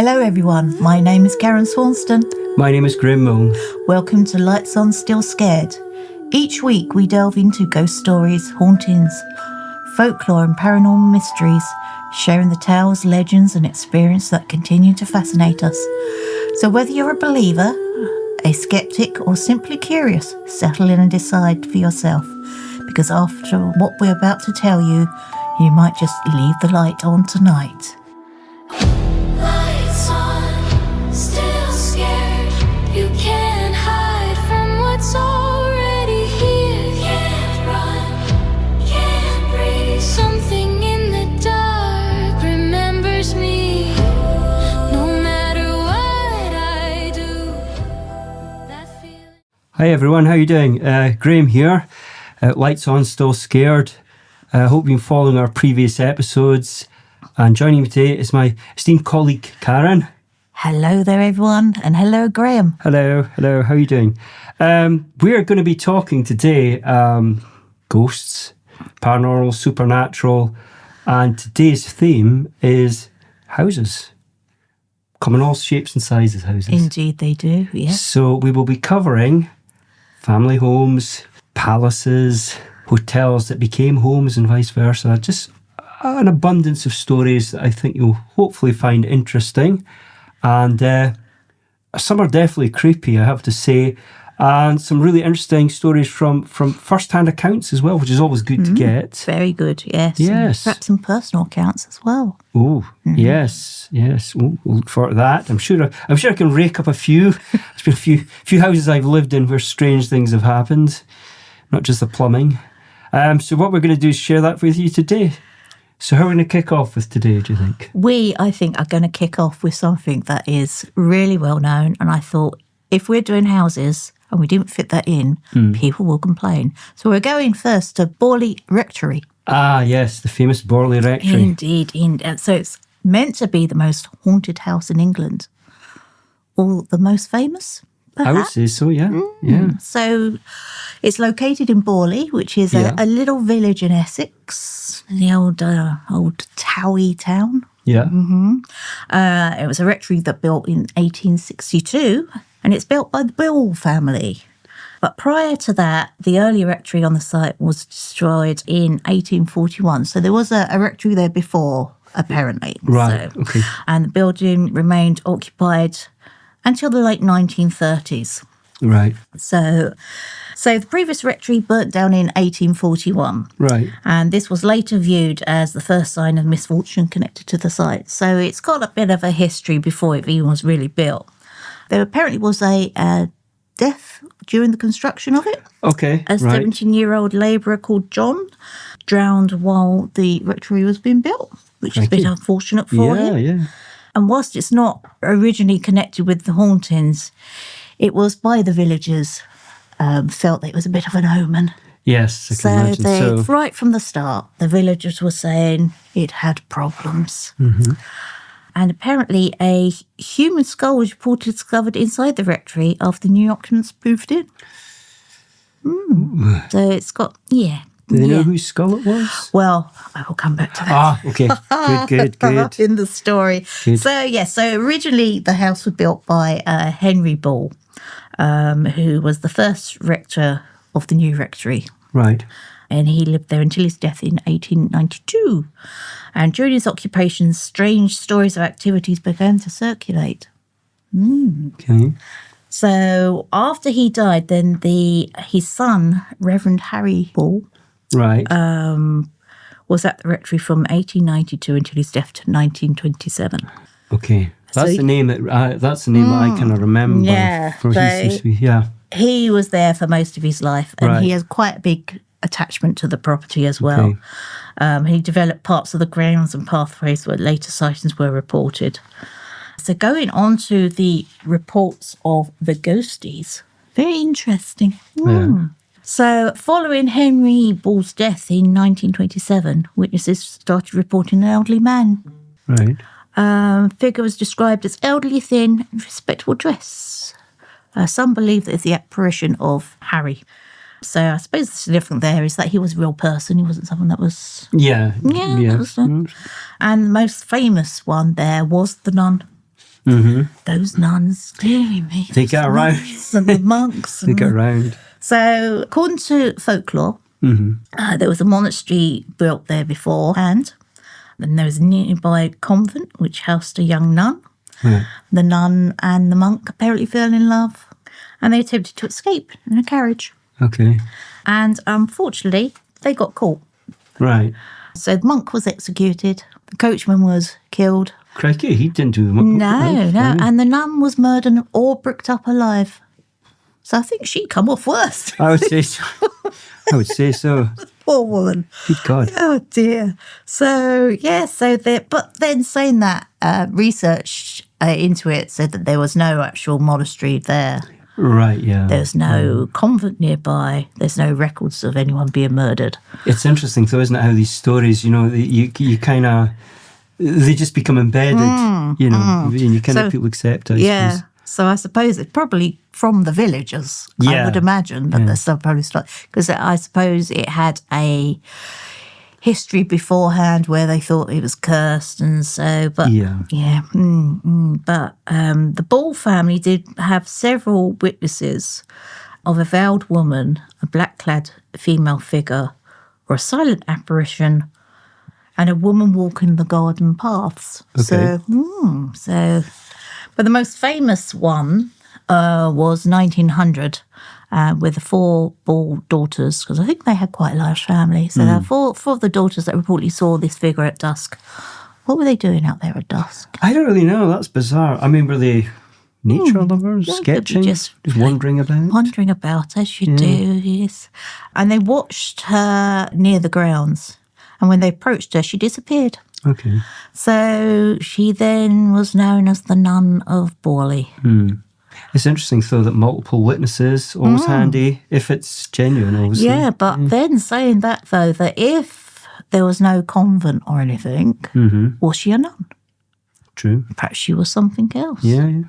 Hello everyone, my name is Karen Swanston. My name is Graeme. Welcome to Lights On Still Scared. Each week we delve into ghost stories, hauntings, folklore and paranormal mysteries, sharing the tales, legends and experiences that continue to fascinate us. So whether you're a believer, a skeptic or simply curious, settle in and decide for yourself. Because after what we're about to tell you, you might just leave the light on tonight. Lights on, still scared. You can't hide from what's already here. Can't run, can't breathe. Something in the dark remembers me. No matter what I do, that feeling. Hi everyone, how you doing? Graeme here. Lights on, still scared. I hope you've been following our previous episodes. And joining me today is my esteemed colleague, Karen. Hello there everyone, and hello Graeme. Hello, how are you doing? We're going to be talking today ghosts, paranormal, supernatural, and today's theme is houses. Come in all shapes and sizes, houses. Indeed they do, yes. So we will be covering family homes, palaces, hotels that became homes and vice versa. Just an abundance of stories that I think you'll hopefully find interesting. And some are definitely creepy, I have to say. And some really interesting stories from first-hand accounts as well, which is always good to get. Very good, yes. Yes. And perhaps some personal accounts as well. Oh, yes. We'll look for that. I'm sure I can rake up a few. There's been a few houses I've lived in where strange things have happened, not just the plumbing. So what we're going to do is share that with you today. So how are we going to kick off with today, do you think? We, I think, are going to kick off with something that is really well known. And I thought, if we're doing houses and we didn't fit that in, people will complain. So we're going first to Borley Rectory. Ah, yes, the famous Borley Rectory. Indeed. So it's meant to be the most haunted house in England. Or the most famous, perhaps? I would say so, yeah. Yeah. So it's located in Borley, which is a little village in Essex, the old Towie town. Yeah. It was a rectory that built in 1862, and it's built by the Bill family. But prior to that, the early rectory on the site was destroyed in 1841. So there was a rectory there before, apparently. Right, okay. And the building remained occupied until the late 1930s. Right. So the previous rectory burnt down in 1841. Right. And this was later viewed as the first sign of misfortune connected to the site. So it's got a bit of a history before it even was really built. There apparently was a death during the construction of it. Okay, A 17-year-old labourer called John drowned while the rectory was being built, which is a bit unfortunate for him. Yeah. And whilst it's not originally connected with the hauntings, it was by the villagers felt that it was a bit of an omen. Yes, I can imagine. So right from the start, the villagers were saying it had problems. And apparently a human skull was reported discovered inside the rectory after the new occupants moved in. So it's got, do they know whose skull it was? Well, I will come back to that. Ah, okay. Good. In the story. Good. So originally the house was built by Henry Ball, who was the first rector of the new rectory. Right. And he lived there until his death in 1892. And during his occupation, strange stories of activities began to circulate. Okay. So after he died, then his son, Reverend Harry Ball, Right. was at the rectory from 1892 until his death to 1927. Okay. That's the name that I kind of remember. Yeah. He was there for most of his life, and he has quite a big attachment to the property as well. Okay. He developed parts of the grounds and pathways where later sightings were reported. So going on to the reports of the ghosties, very interesting. Yeah. So following Henry Ball's death in 1927, witnesses started reporting an elderly man. Right. Figure was described as elderly, thin, and respectable dress. Some believe that it's the apparition of Harry. So I suppose the significant there is that he was a real person. He wasn't someone that was... Yeah. And the most famous one there was the nun. Those nuns, dearie me. They get around. And the monks. They get around. So, according to folklore, there was a monastery built there beforehand. Then there was a nearby convent which housed a young nun. Right. The nun and the monk apparently fell in love, and they attempted to escape in a carriage. Okay. And unfortunately, they got caught. Right. So the monk was executed. The coachman was killed. Crikey, he didn't do the No. And the nun was murdered or bricked up alive. So I think she come off worst. I would say so. I would say so. Poor woman. Good God. Oh dear. So yeah, but then saying that, research into it said that there was no actual monastery there. Right, yeah. There's no convent nearby. There's no records of anyone being murdered. It's interesting though, isn't it, how these stories, you kind of, they just become embedded, and you kind of people accept it. Yeah. Suppose. So I suppose it's probably from the villagers. Yeah. I would imagine that there's probably because I suppose it had a history beforehand where they thought it was cursed, and so. But But the Ball family did have several witnesses of a veiled woman, a black-clad female figure, or a silent apparition, and a woman walking the garden paths. Okay. But the most famous one was 1900 with the 4 Ball daughters, because I think they had quite a large family. So there were four of the daughters that reportedly saw this figure at dusk. What were they doing out there at dusk? I don't really know. That's bizarre. I mean, were they nature lovers, sketching, just wandering about? Wandering about, as you do, yes. And they watched her near the grounds. And when they approached her, she disappeared. Okay. So she then was known as the Nun of Borley. It's interesting, though, that multiple witnesses, always handy, if it's genuine, obviously. Yeah, but then saying that, though, that if there was no convent or anything, was she a nun? True. Perhaps she was something else. Yeah.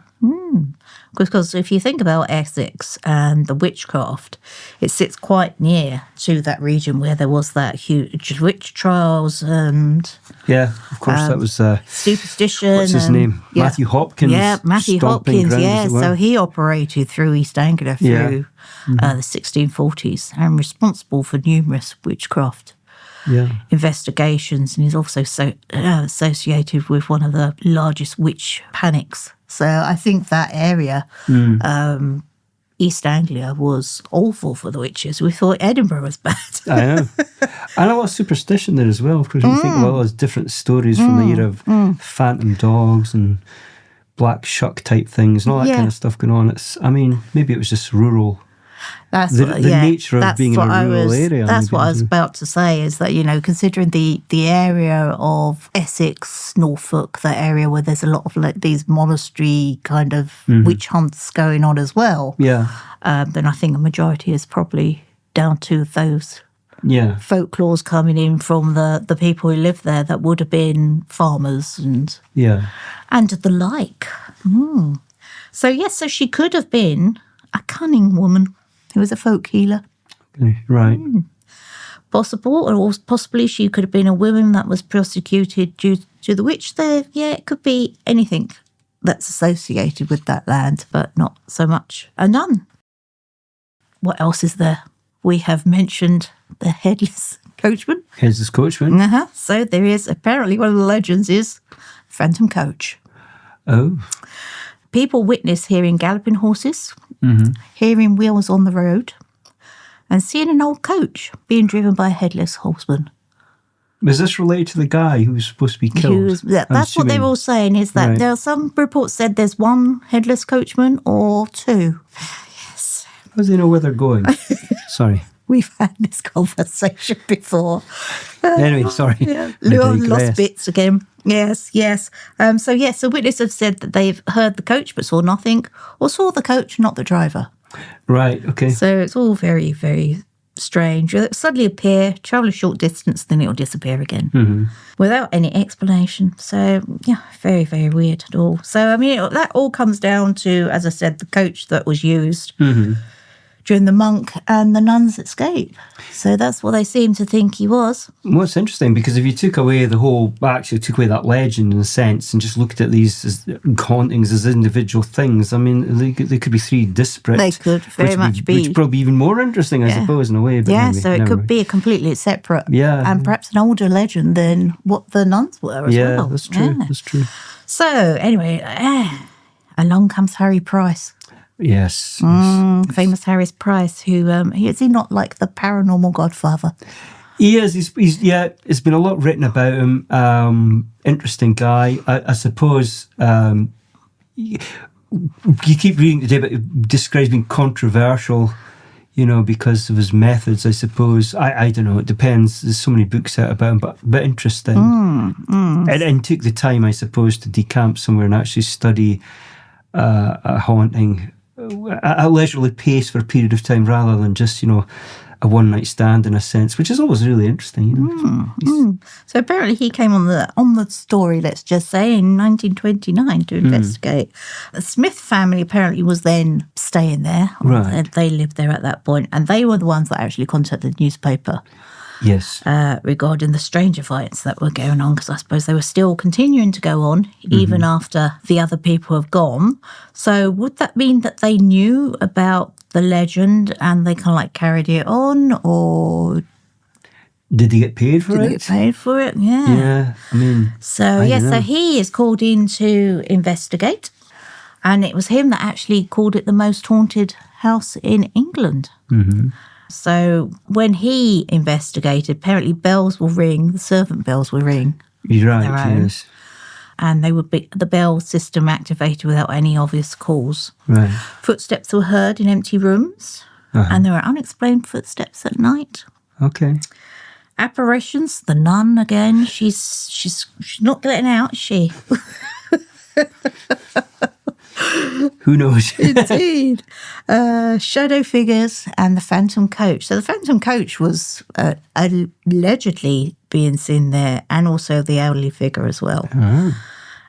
Because if you think about Essex and the witchcraft, it sits quite near to that region where there was that huge witch trials and... Yeah, of course, that was... superstition. What's his name? Yeah. Matthew Hopkins. Yeah, Matthew stomping Hopkins, grounds, yeah. as it were. So he operated through East Anglia through the 1640s and responsible for numerous witchcraft investigations, and he's also associated with one of the largest witch panics. So I think that area, East Anglia, was awful for the witches. We thought Edinburgh was bad. I know. And a lot of superstition there as well. Of course, you think of all those different stories from the era of phantom dogs and black shuck type things and all that kind of stuff going on. Maybe it was just rural. That's the nature of being in a rural area. That's what I was about to say, is that, considering the area of Essex, Norfolk, that area where there's a lot of these monastery kind of witch hunts going on as well, then I think a majority is probably down to those folklores coming in from the people who lived there that would have been farmers and the like. So she could have been a cunning woman who was a folk healer. Okay, right. Possible, or possibly she could have been a woman that was prosecuted due to the witch there. Yeah, it could be anything that's associated with that land, but not so much a nun. What else is there? We have mentioned the headless coachman. Headless coachman. So there is, apparently one of the legends is phantom coach. Oh. People witness hearing galloping horses, hearing wheels on the road, and seeing an old coach being driven by a headless horseman. Was this related to the guy who was supposed to be killed? That's what they're all saying, is that there are some reports said there's one headless coachman or 2. Yes. How do they know where they're going? Sorry. We've had this conversation before. Anyway, sorry. Lost bits again. Yes. So witnesses have said that they've heard the coach but saw nothing, or saw the coach, not the driver. Right, okay. So it's all very, very strange. It'll suddenly appear, travel a short distance, then it'll disappear again without any explanation. So, very, very weird at all. So, that all comes down to, as I said, the coach that was used during the monk and the nun's escape. So that's what they seem to think he was. Well, it's interesting because if you took away that legend in a sense and just looked at these as hauntings as individual things, I mean, they could be three disparate. They could very much be. Which would probably be even more interesting, I suppose, in a way. But Yeah, anyway, so it could be a completely separate and perhaps an older legend than what the nuns were as well. Yeah, that's true. Yeah. That's true. So anyway, along comes Harry Price. Yes. Famous Harry Price, who is he not like the paranormal godfather? He is. He's there's been a lot written about him. Interesting guy. I suppose you keep reading today, but it describes being controversial, because of his methods, I suppose. I don't know. It depends. There's so many books out about him, but interesting. And took the time, I suppose, to decamp somewhere and actually study a haunting at a leisurely pace for a period of time rather than just, a one-night stand in a sense, which is always really interesting, So apparently he came on the story, let's just say, in 1929 to investigate. The Smith family apparently was then staying there. Right. They lived there at that point, and they were the ones that actually contacted the newspaper. Yes. Regarding the strange events that were going on, because I suppose they were still continuing to go on even after the other people have gone. So would that mean that they knew about the legend and they kind of carried it on, or did they get paid for it? Did they get paid for it? Yeah. Yeah, I mean... So, so he is called in to investigate, and it was him that actually called it the most haunted house in England. Mm-hmm. So when he investigated, apparently bells will ring, the servant bells will ring. You're right, yes. And they would be the bell system activated without any obvious cause. Right. Footsteps were heard in empty rooms, and there were unexplained footsteps at night. Okay. Apparitions, the nun again, she's not getting out, is she? Who knows? Indeed. Shadow figures and the phantom coach. So the phantom coach was allegedly being seen there, and also the elderly figure as well. Oh.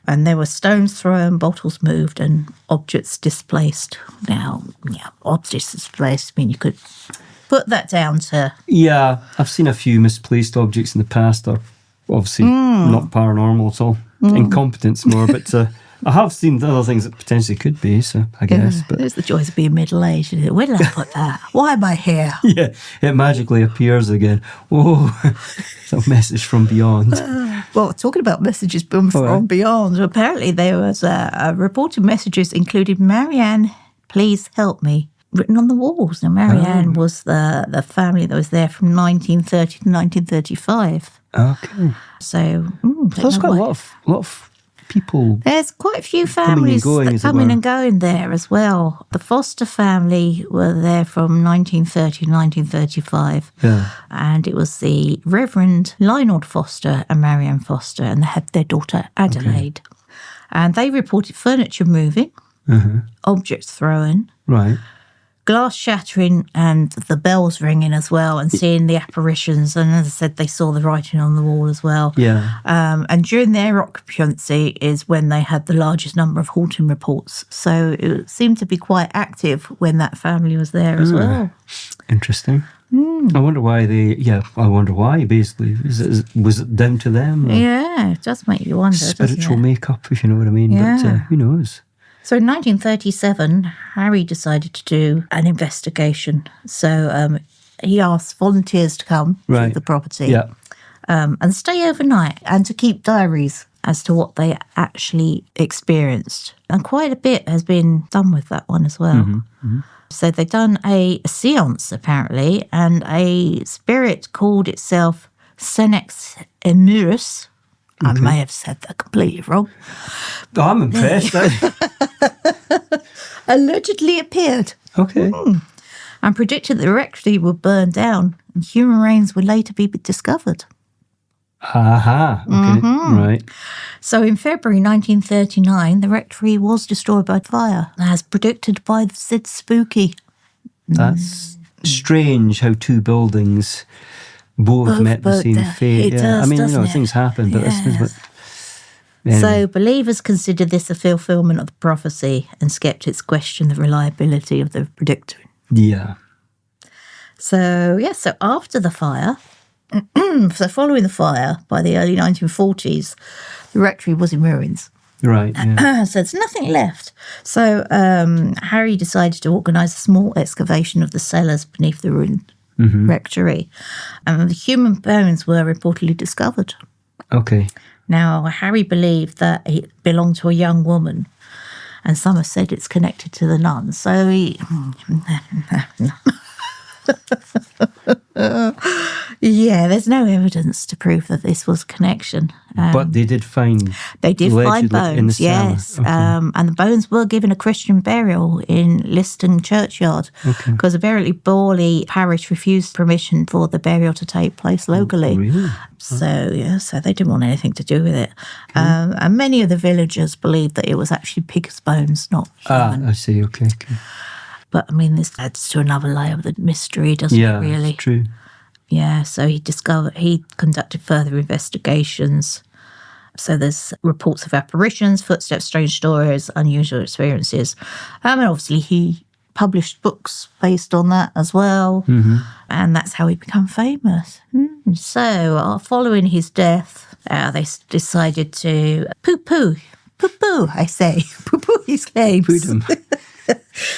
And there were stones thrown, bottles moved, and objects displaced. Now, objects displaced, I mean, you could put that down to... Yeah, I've seen a few misplaced objects in the past that are obviously not paranormal at all. Incompetence more, but... I have seen other things that potentially could be, so I guess. But there's the joys of being middle-aged. Where did I put that? Why am I here? Yeah, it magically appears again. Whoa, it's a message from beyond. Well, talking about messages from beyond, apparently there was a reported messages including Marianne, please help me, written on the walls. Now, Marianne was the family that was there from 1930 to 1935. Okay. So, that's quite a lot of people. There's quite a few families that come in and go in there as well. The Foster family were there from 1930 to 1935. Yeah. And it was the Reverend Lionel Foster and Marianne Foster, and they had their daughter Adelaide. Okay. And they reported furniture moving, objects thrown. Right. Glass shattering and the bells ringing as well, and seeing the apparitions. And as I said, they saw the writing on the wall as well. Yeah. And during their occupancy is when they had the largest number of haunting reports. So it seemed to be quite active when that family was there as well. Interesting. I wonder why basically. Was it down to them? Yeah, it does make you wonder. Spiritual makeup, if you know what I mean. Yeah. But who knows? So in 1937, Harry decided to do an investigation. So he asked volunteers to come to the property and stay overnight, and to keep diaries as to what they actually experienced. And quite a bit has been done with that one as well. So they've done a seance, apparently, and a spirit called itself Senex Emurus. I may have said that completely wrong. Oh, I'm impressed. Allegedly appeared. Okay. And predicted that the rectory would burn down and human remains would later be discovered. Aha. Okay. Right. So in February 1939, the rectory was destroyed by fire, as predicted by Sid Spooky. That's strange how two buildings... Both met the same fate. It does, I mean, doesn't it? Things happen, but this is what... Anyway. So believers consider this a fulfillment of the prophecy, and skeptics question the reliability of the predictor. Yeah. So after the fire, so following the fire, by the early 1940s, the rectory was in ruins. Right, yeah. So there's nothing left. So Harry decided to organise a small excavation of the cellars beneath the ruined rectory. And the human bones were reportedly discovered. Okay. Now, Harry believed that it belonged to a young woman, and some have said it's connected to the nuns. So he... Yeah, there's no evidence to prove that this was a connection. But they did find find bones, in the cellar. yes. Okay. And the bones were given a Christian burial in Liston churchyard because apparently Borley parish refused permission for the burial to take place locally. Really? So they didn't want anything to do with it. And many of the villagers believed that it was actually pig's bones, not human. I see. Okay. But I mean, this adds to another layer of the mystery, doesn't it, really? Yeah, true. Yeah, so he conducted further investigations. So there's reports of apparitions, footsteps, strange stories, unusual experiences. And obviously he published books based on that as well. And that's how he became famous. So following his death, they decided to poo-poo, I say, poo-poo his claims. Pooed him.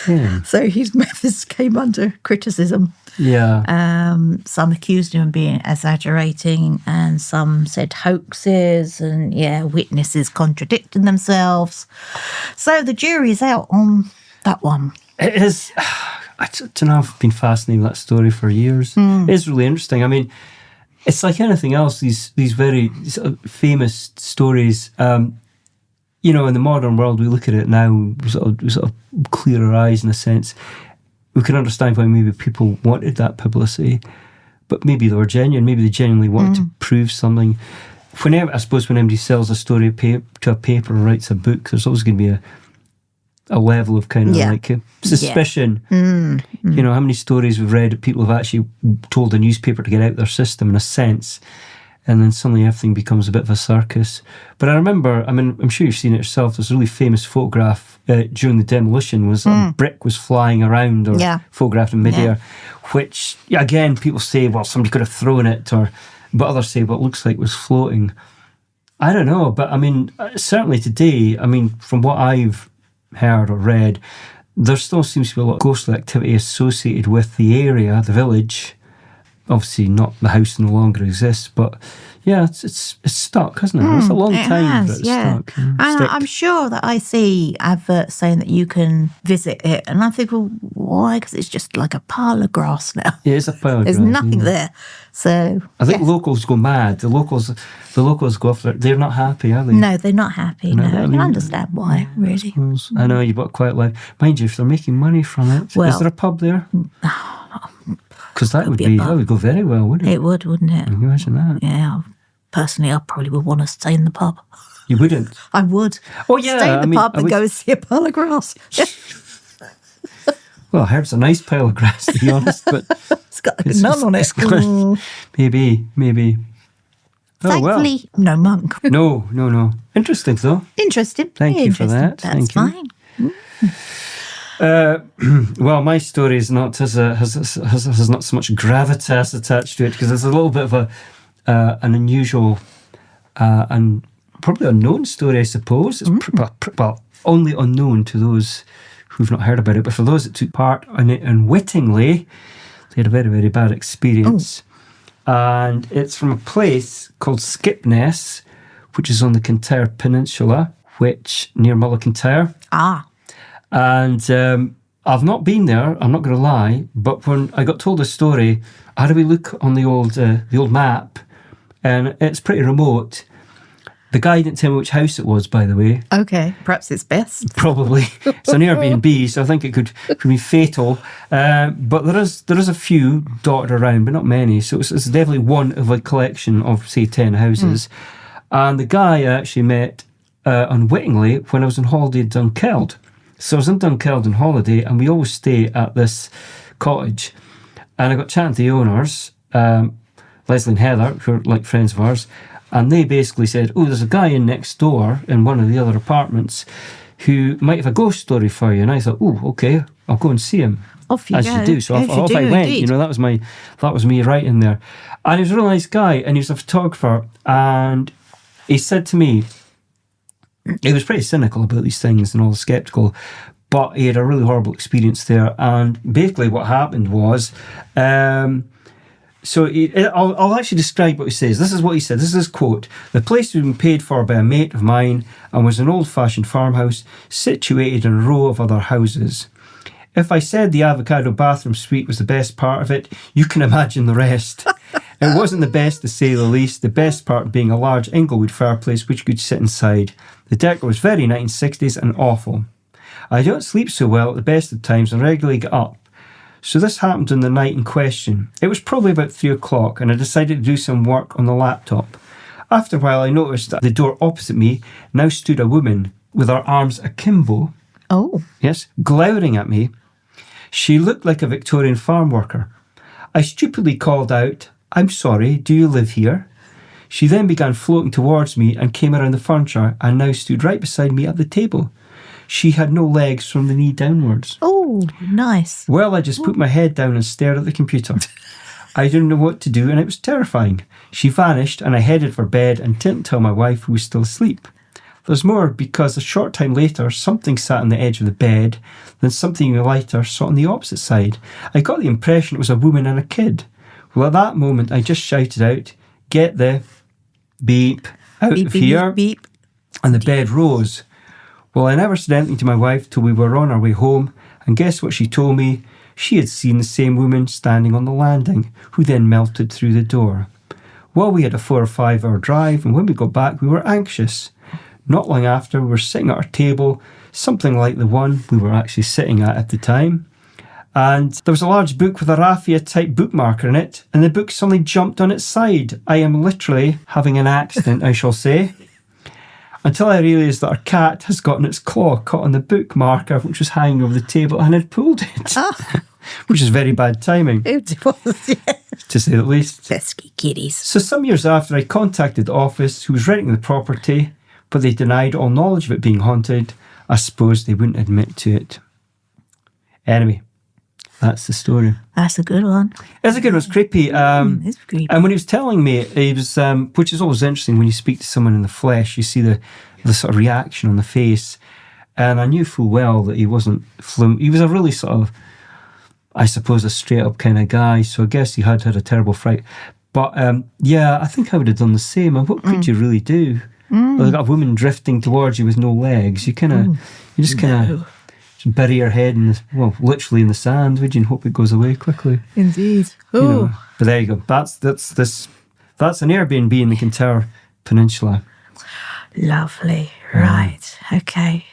Yeah. So his methods came under criticism. Yeah. Some accused him of being exaggerating, and some said hoaxes, and witnesses contradicting themselves. So the jury's out on that one. It is. I don't know. I've been fascinated with that story for years. It is really interesting. I mean, it's like anything else. These very sort of famous stories. You know, in the modern world, we look at it now, we sort of clear our eyes in a sense. We can understand why maybe people wanted that publicity, but maybe they were genuine. Maybe they genuinely wanted to prove something. I suppose when anybody sells a story to a paper or writes a book, there's always going to be a level of kind of like suspicion. You know, how many stories we've read that people have actually told the newspaper to get out their system in a sense, and then suddenly everything becomes a bit of a circus. But I remember, I mean, I'm sure you've seen it yourself, there's a really famous photograph during the demolition was a brick was flying around or photographed in midair, which, again, people say, well, somebody could have thrown it, but others say, well, it looks like it was floating. I don't know, but I mean, certainly today, I mean, from what I've heard or read, there still seems to be a lot of ghostly activity associated with the area, the village. Obviously, not the house no longer exists, but it's stuck, hasn't it? It's a long time that it's stuck. And I'm sure that I see adverts saying that you can visit it, and I think, well, why? Because it's just like a pile of grass now. Yeah, it's a pile of grass. There's nothing there. So I think locals go mad. The locals go off there. They're not happy, are they? No, they're not happy. No, I can understand why, really. I know, you've got quite life. Mind you, if they're making money from it, is there a pub there? Because that would go very well, wouldn't it? It would, wouldn't it? Can you imagine that? Yeah. Personally, I probably would want to stay in the pub. You wouldn't? I would. Oh, yeah. Stay in the pub and go and see a pile of grass. Well, I heard it's a nice pile of grass, to be honest, but it's got a nun on it. Maybe. Thankfully, no monk. No. Interesting, though. Interesting. Thank you for that. That's fine. Well, my story is not has not so much gravitas attached to it because it's a little bit of an unusual and probably unknown story, I suppose. It's well, only unknown to those who've not heard about it, but for those that took part in it unwittingly, they had a very, very bad experience. And it's from a place called Skipness, which is on the Kintyre Peninsula, which near Mull of Kintyre. And I've not been there, I'm not going to lie, but when I got told the story, I had a wee look on the old map, and it's pretty remote. The guy didn't tell me which house it was, by the way. Okay, perhaps it's best. Probably. It's an Airbnb, so I think it could be fatal. But there is a few dotted around, but not many. So it's definitely one of a collection of, say, 10 houses. And the guy I actually met unwittingly when I was on holiday in Dunkeld. So I was in Dunkeld on holiday, and we always stay at this cottage. And I got chatting to the owners, Leslie and Heather, who are like friends of ours, and they basically said, oh, there's a guy in next door in one of the other apartments who might have a ghost story for you. And I thought, oh, okay, I'll go and see him. Off you as go. you do. So As you off do, I went. indeed. You know, that was me right in there. And he was a really nice guy, and he was a photographer. And he said to me, he was pretty cynical about these things and all skeptical, but he had a really horrible experience there. And basically, what happened was, I'll actually describe what he says. This is what he said. This is his quote. The place had been paid for by a mate of mine and was an old-fashioned farmhouse situated in a row of other houses. If I said the avocado bathroom suite was the best part of it, you can imagine the rest. It wasn't the best, to say the least, the best part being a large Inglewood fireplace which could sit inside. The decor was very 1960s and awful. I don't sleep so well at the best of times and regularly get up. So this happened on the night in question. It was probably about 3 o'clock and I decided to do some work on the laptop. After a while I noticed that at the door opposite me now stood a woman with her arms akimbo. Oh. Yes, glowering at me. She looked like a Victorian farm worker. I stupidly called out, "I'm sorry, do you live here?" She then began floating towards me and came around the furniture and now stood right beside me at the table. She had no legs from the knee downwards. Oh, nice. Well, I just put my head down and stared at the computer. I didn't know what to do and it was terrifying. She vanished and I headed for bed and didn't tell my wife, who was still asleep. There's more, because a short time later something sat on the edge of the bed, then something lighter sat on the opposite side. I got the impression it was a woman and a kid. Well, at that moment I just shouted out, "Get the beep out Beep, of beep, here," beep, beep. and the bed rose. Well, I never said anything to my wife till we were on our way home, and guess what she told me? She had seen the same woman standing on the landing, who then melted through the door. Well, we had a 4 or 5 hour drive, and when we got back we were anxious. Not long after, we were sitting at our table, something like the one we were actually sitting at the time, and there was a large book with a raffia-type bookmarker in it, and the book suddenly jumped on its side. I am literally having an accident, I shall say, until I realised that our cat has gotten its claw caught on the bookmarker, which was hanging over the table, and had pulled it, which is very bad timing, It was, yeah. to say the least. Pesky kitties. So some years after, I contacted the office who was renting the property, but they denied all knowledge of it being haunted. I suppose they wouldn't admit to it. Anyway, that's the story. That's a good one. It's a good one. It's creepy. It's creepy. And when he was telling me, he was, which is always interesting when you speak to someone in the flesh, you see the sort of reaction on the face. And I knew full well that he wasn't he was a really sort of, I suppose, a straight up kind of guy. So I guess he had a terrible fright. But yeah, I think I would have done the same. And what could you really do? Well, you've got a woman drifting towards you with no legs. You just bury your head literally in the sand, would you, and hope it goes away quickly. Indeed. You know. But there you go. That's an Airbnb in the Kintyre Peninsula. Lovely. Right. Okay.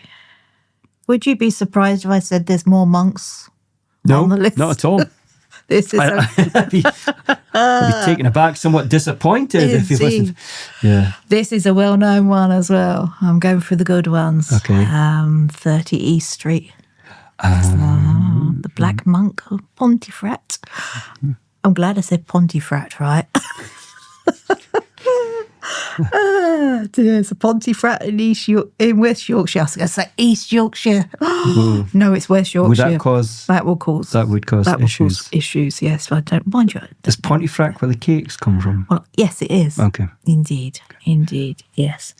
Would you be surprised if I said there's more monks No, on the list? not at all. This is I'd be taken aback, somewhat disappointed if he wasn't. Indeed. Yeah. This is a well-known one as well. I'm going for the good ones. Okay. 30 East Street. The Black Monk of Pontefract. I'm glad I said Pontefract, right? There's a Pontefract in West Yorkshire. I was going to say East Yorkshire. No, it's West Yorkshire. That would cause issues, yes. But I don't mind you. Does Pontefract where the cakes come from? Well, yes, it is. Okay. Indeed, yes.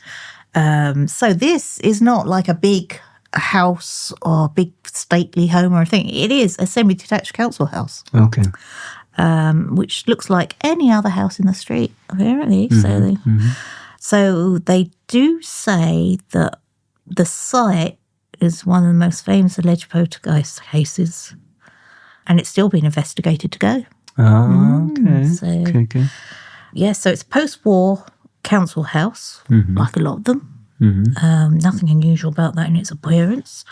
So this is not like a big house or a big stately home or anything. It is a semi-detached council house. Okay. Which looks like any other house in the street, apparently. So they do say that the site is one of the most famous alleged poltergeist cases, and it's still being investigated to go. Okay. Yeah, so it's a post-war council house, like a lot of them. Nothing unusual about that in its appearance.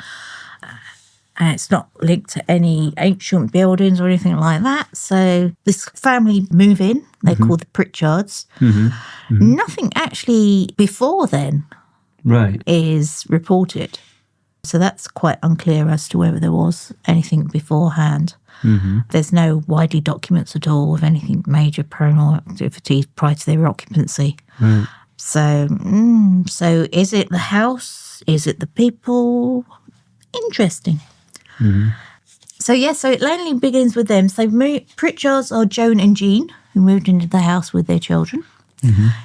And it's not linked to any ancient buildings or anything like that. So this family move in, they're called the Pritchards. Nothing actually before then is reported. So that's quite unclear as to whether there was anything beforehand. There's no widely documents at all of anything major paranormal activity prior to their occupancy. So is it the house? Is it the people? Interesting. So it only begins with them. So Pritchards are Joan and Jean, who moved into the house with their children.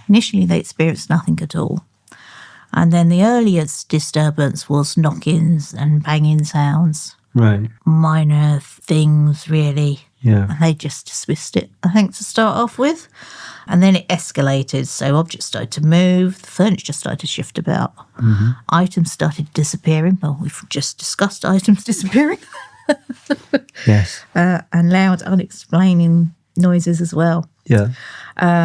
Initially, they experienced nothing at all. And then the earliest disturbance was knock-ins and banging sounds. Right. Minor things, really. Yeah. And they just dismissed it, I think, to start off with. And then it escalated. So objects started to move, the furniture started to shift about. Items started disappearing. Well, we've just discussed items disappearing. Yes. And loud, unexplained noises as well. Yeah.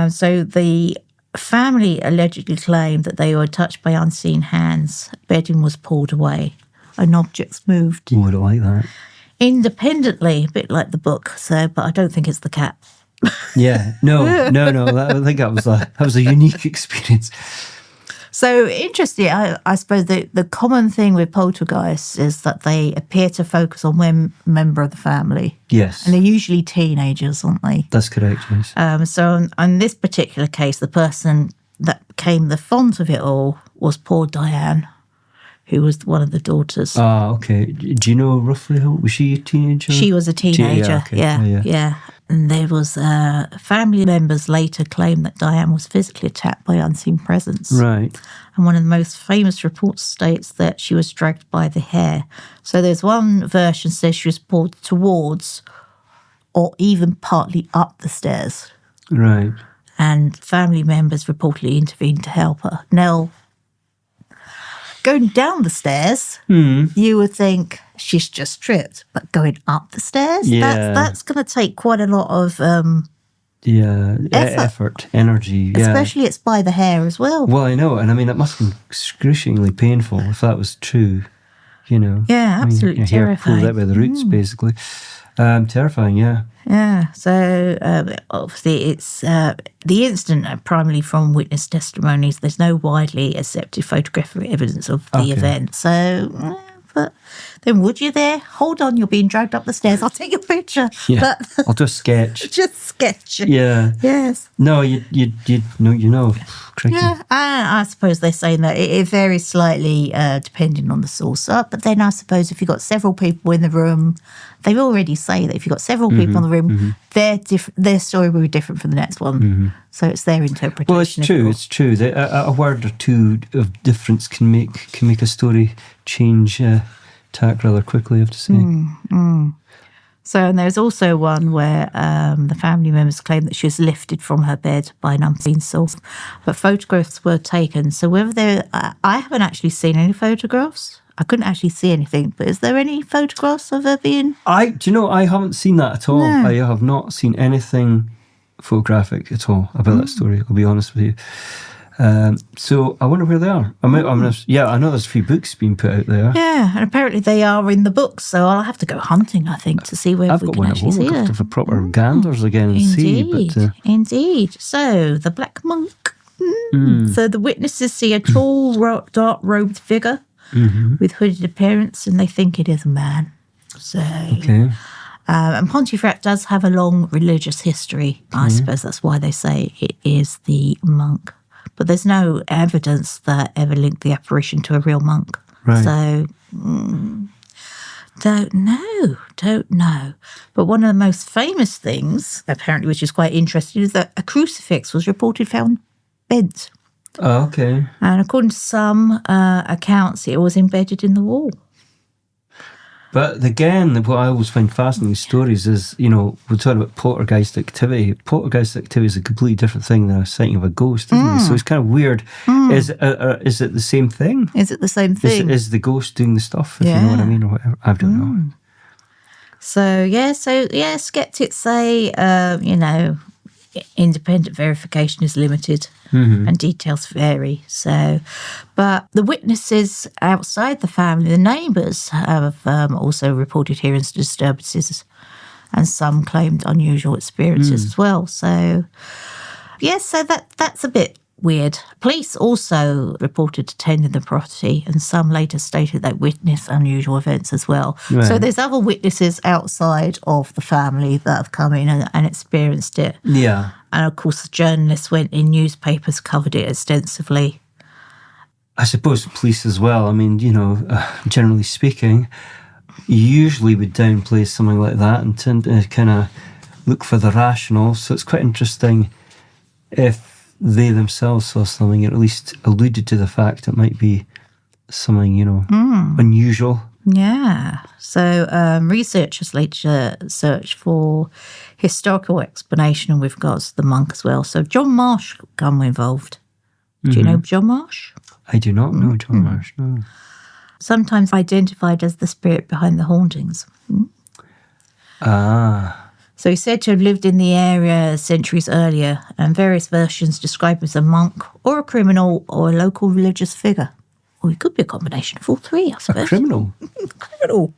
So the family allegedly claimed that they were touched by unseen hands. Bedding was pulled away and objects moved Oh, I don't like that. independently, a bit like the book. So, but I don't think it's the cat. Yeah. No. I think that was a unique experience. So interesting. I suppose the common thing with poltergeists is that they appear to focus on one member of the family. Yes. And they're usually teenagers, aren't they? That's correct, yes. So in this particular case, the person that became the font of it all was poor Diane, who was one of the daughters. Ah, okay. Do you know roughly how, was she a teenager? She was a teenager, okay. yeah. And there was family members later claimed that Diane was physically attacked by unseen presence. Right. And one of the most famous reports states that she was dragged by the hair. So there's one version says she was pulled towards or even partly up the stairs. Right. And family members reportedly intervened to help her. Now, going down the stairs, you would think she's just tripped. But going up the stairs, that's going to take quite a lot of effort, energy. Yeah. Especially it's by the hair as well. Well, I know. And I mean, that must have been excruciatingly painful if that was true, you know. Yeah, absolutely your hair terrifying. pulled out by the roots, basically. Terrifying, yeah. Yeah, so obviously it's the incident primarily from witness testimonies. There's no widely accepted photographic evidence of the event. So, but then would you there? Hold on, you're being dragged up the stairs. I'll take your picture. Yeah, But I'll do a sketch. just sketch. Yeah. Yes. No, you know. Crikey. Yeah, and I suppose they're saying that it varies slightly depending on the source. But then I suppose if you've got several people in the room, they already say that if you've got several people in the room, their story will be different from the next one. So it's their interpretation. Well, it's true. It's true. A word or two of difference can make a story change tack rather quickly, I have to say. So, and there's also one where the family members claim that she was lifted from her bed by an unseen source, but photographs were taken. So whether I haven't actually seen any photographs. I couldn't actually see anything, but is there any photographs of her being? Do you know, I haven't seen that at all. No. I have not seen anything photographic at all about that story, I'll be honest with you. So I wonder where they are. I know there's a few books being put out there. Yeah, and apparently they are in the books, so I'll have to go hunting, I think, to see where I've we got can one at actually home. see I've got her. to have a proper ganders again and Indeed, see. But indeed. So the Black Monk. So the witnesses see a tall, dark-robed figure with hooded appearance, and they think it is a man. So, okay. And Pontefract does have a long religious history. I suppose that's why they say it is the monk. But there's no evidence that ever linked the apparition to a real monk. Right. So, don't know. But one of the most famous things, apparently, which is quite interesting, is that a crucifix was reported found bent. Oh, okay. And according to some accounts, it was embedded in the wall. But again, what I always find fascinating with stories is, you know, we're talking about poltergeist activity. Poltergeist activity is a completely different thing than a sighting of a ghost, isn't it? So it's kind of weird. Is it the same thing? Is it the same thing? Is the ghost doing the stuff, if you know what I mean, or whatever? I don't know. So skeptics say, independent verification is limited and details vary. So, but the witnesses outside the family, the neighbours, have also reported hearing disturbances, and some claimed unusual experiences as well. So, so that's a bit weird. Police also reported attending the property, and some later stated they witnessed unusual events as well. Right. So there's other witnesses outside of the family that have come in and experienced it. Yeah. And of course, the journalists went in newspapers, covered it extensively. I suppose the police as well. I mean, you know, generally speaking, usually would downplay something like that and tend to kind of look for the rational. So it's quite interesting if they themselves saw something, or at least alluded to the fact it might be something, unusual. Yeah. So researchers later searched for historical explanation with regards to the monk as well. So John Marsh got involved. Do you know John Marsh? I do not know John Marsh, no. Sometimes identified as the spirit behind the hauntings. Ah. So he's said to have lived in the area centuries earlier, and various versions describe him as a monk or a criminal or a local religious figure. Or he could be a combination of all three, I suppose. A criminal? Criminal.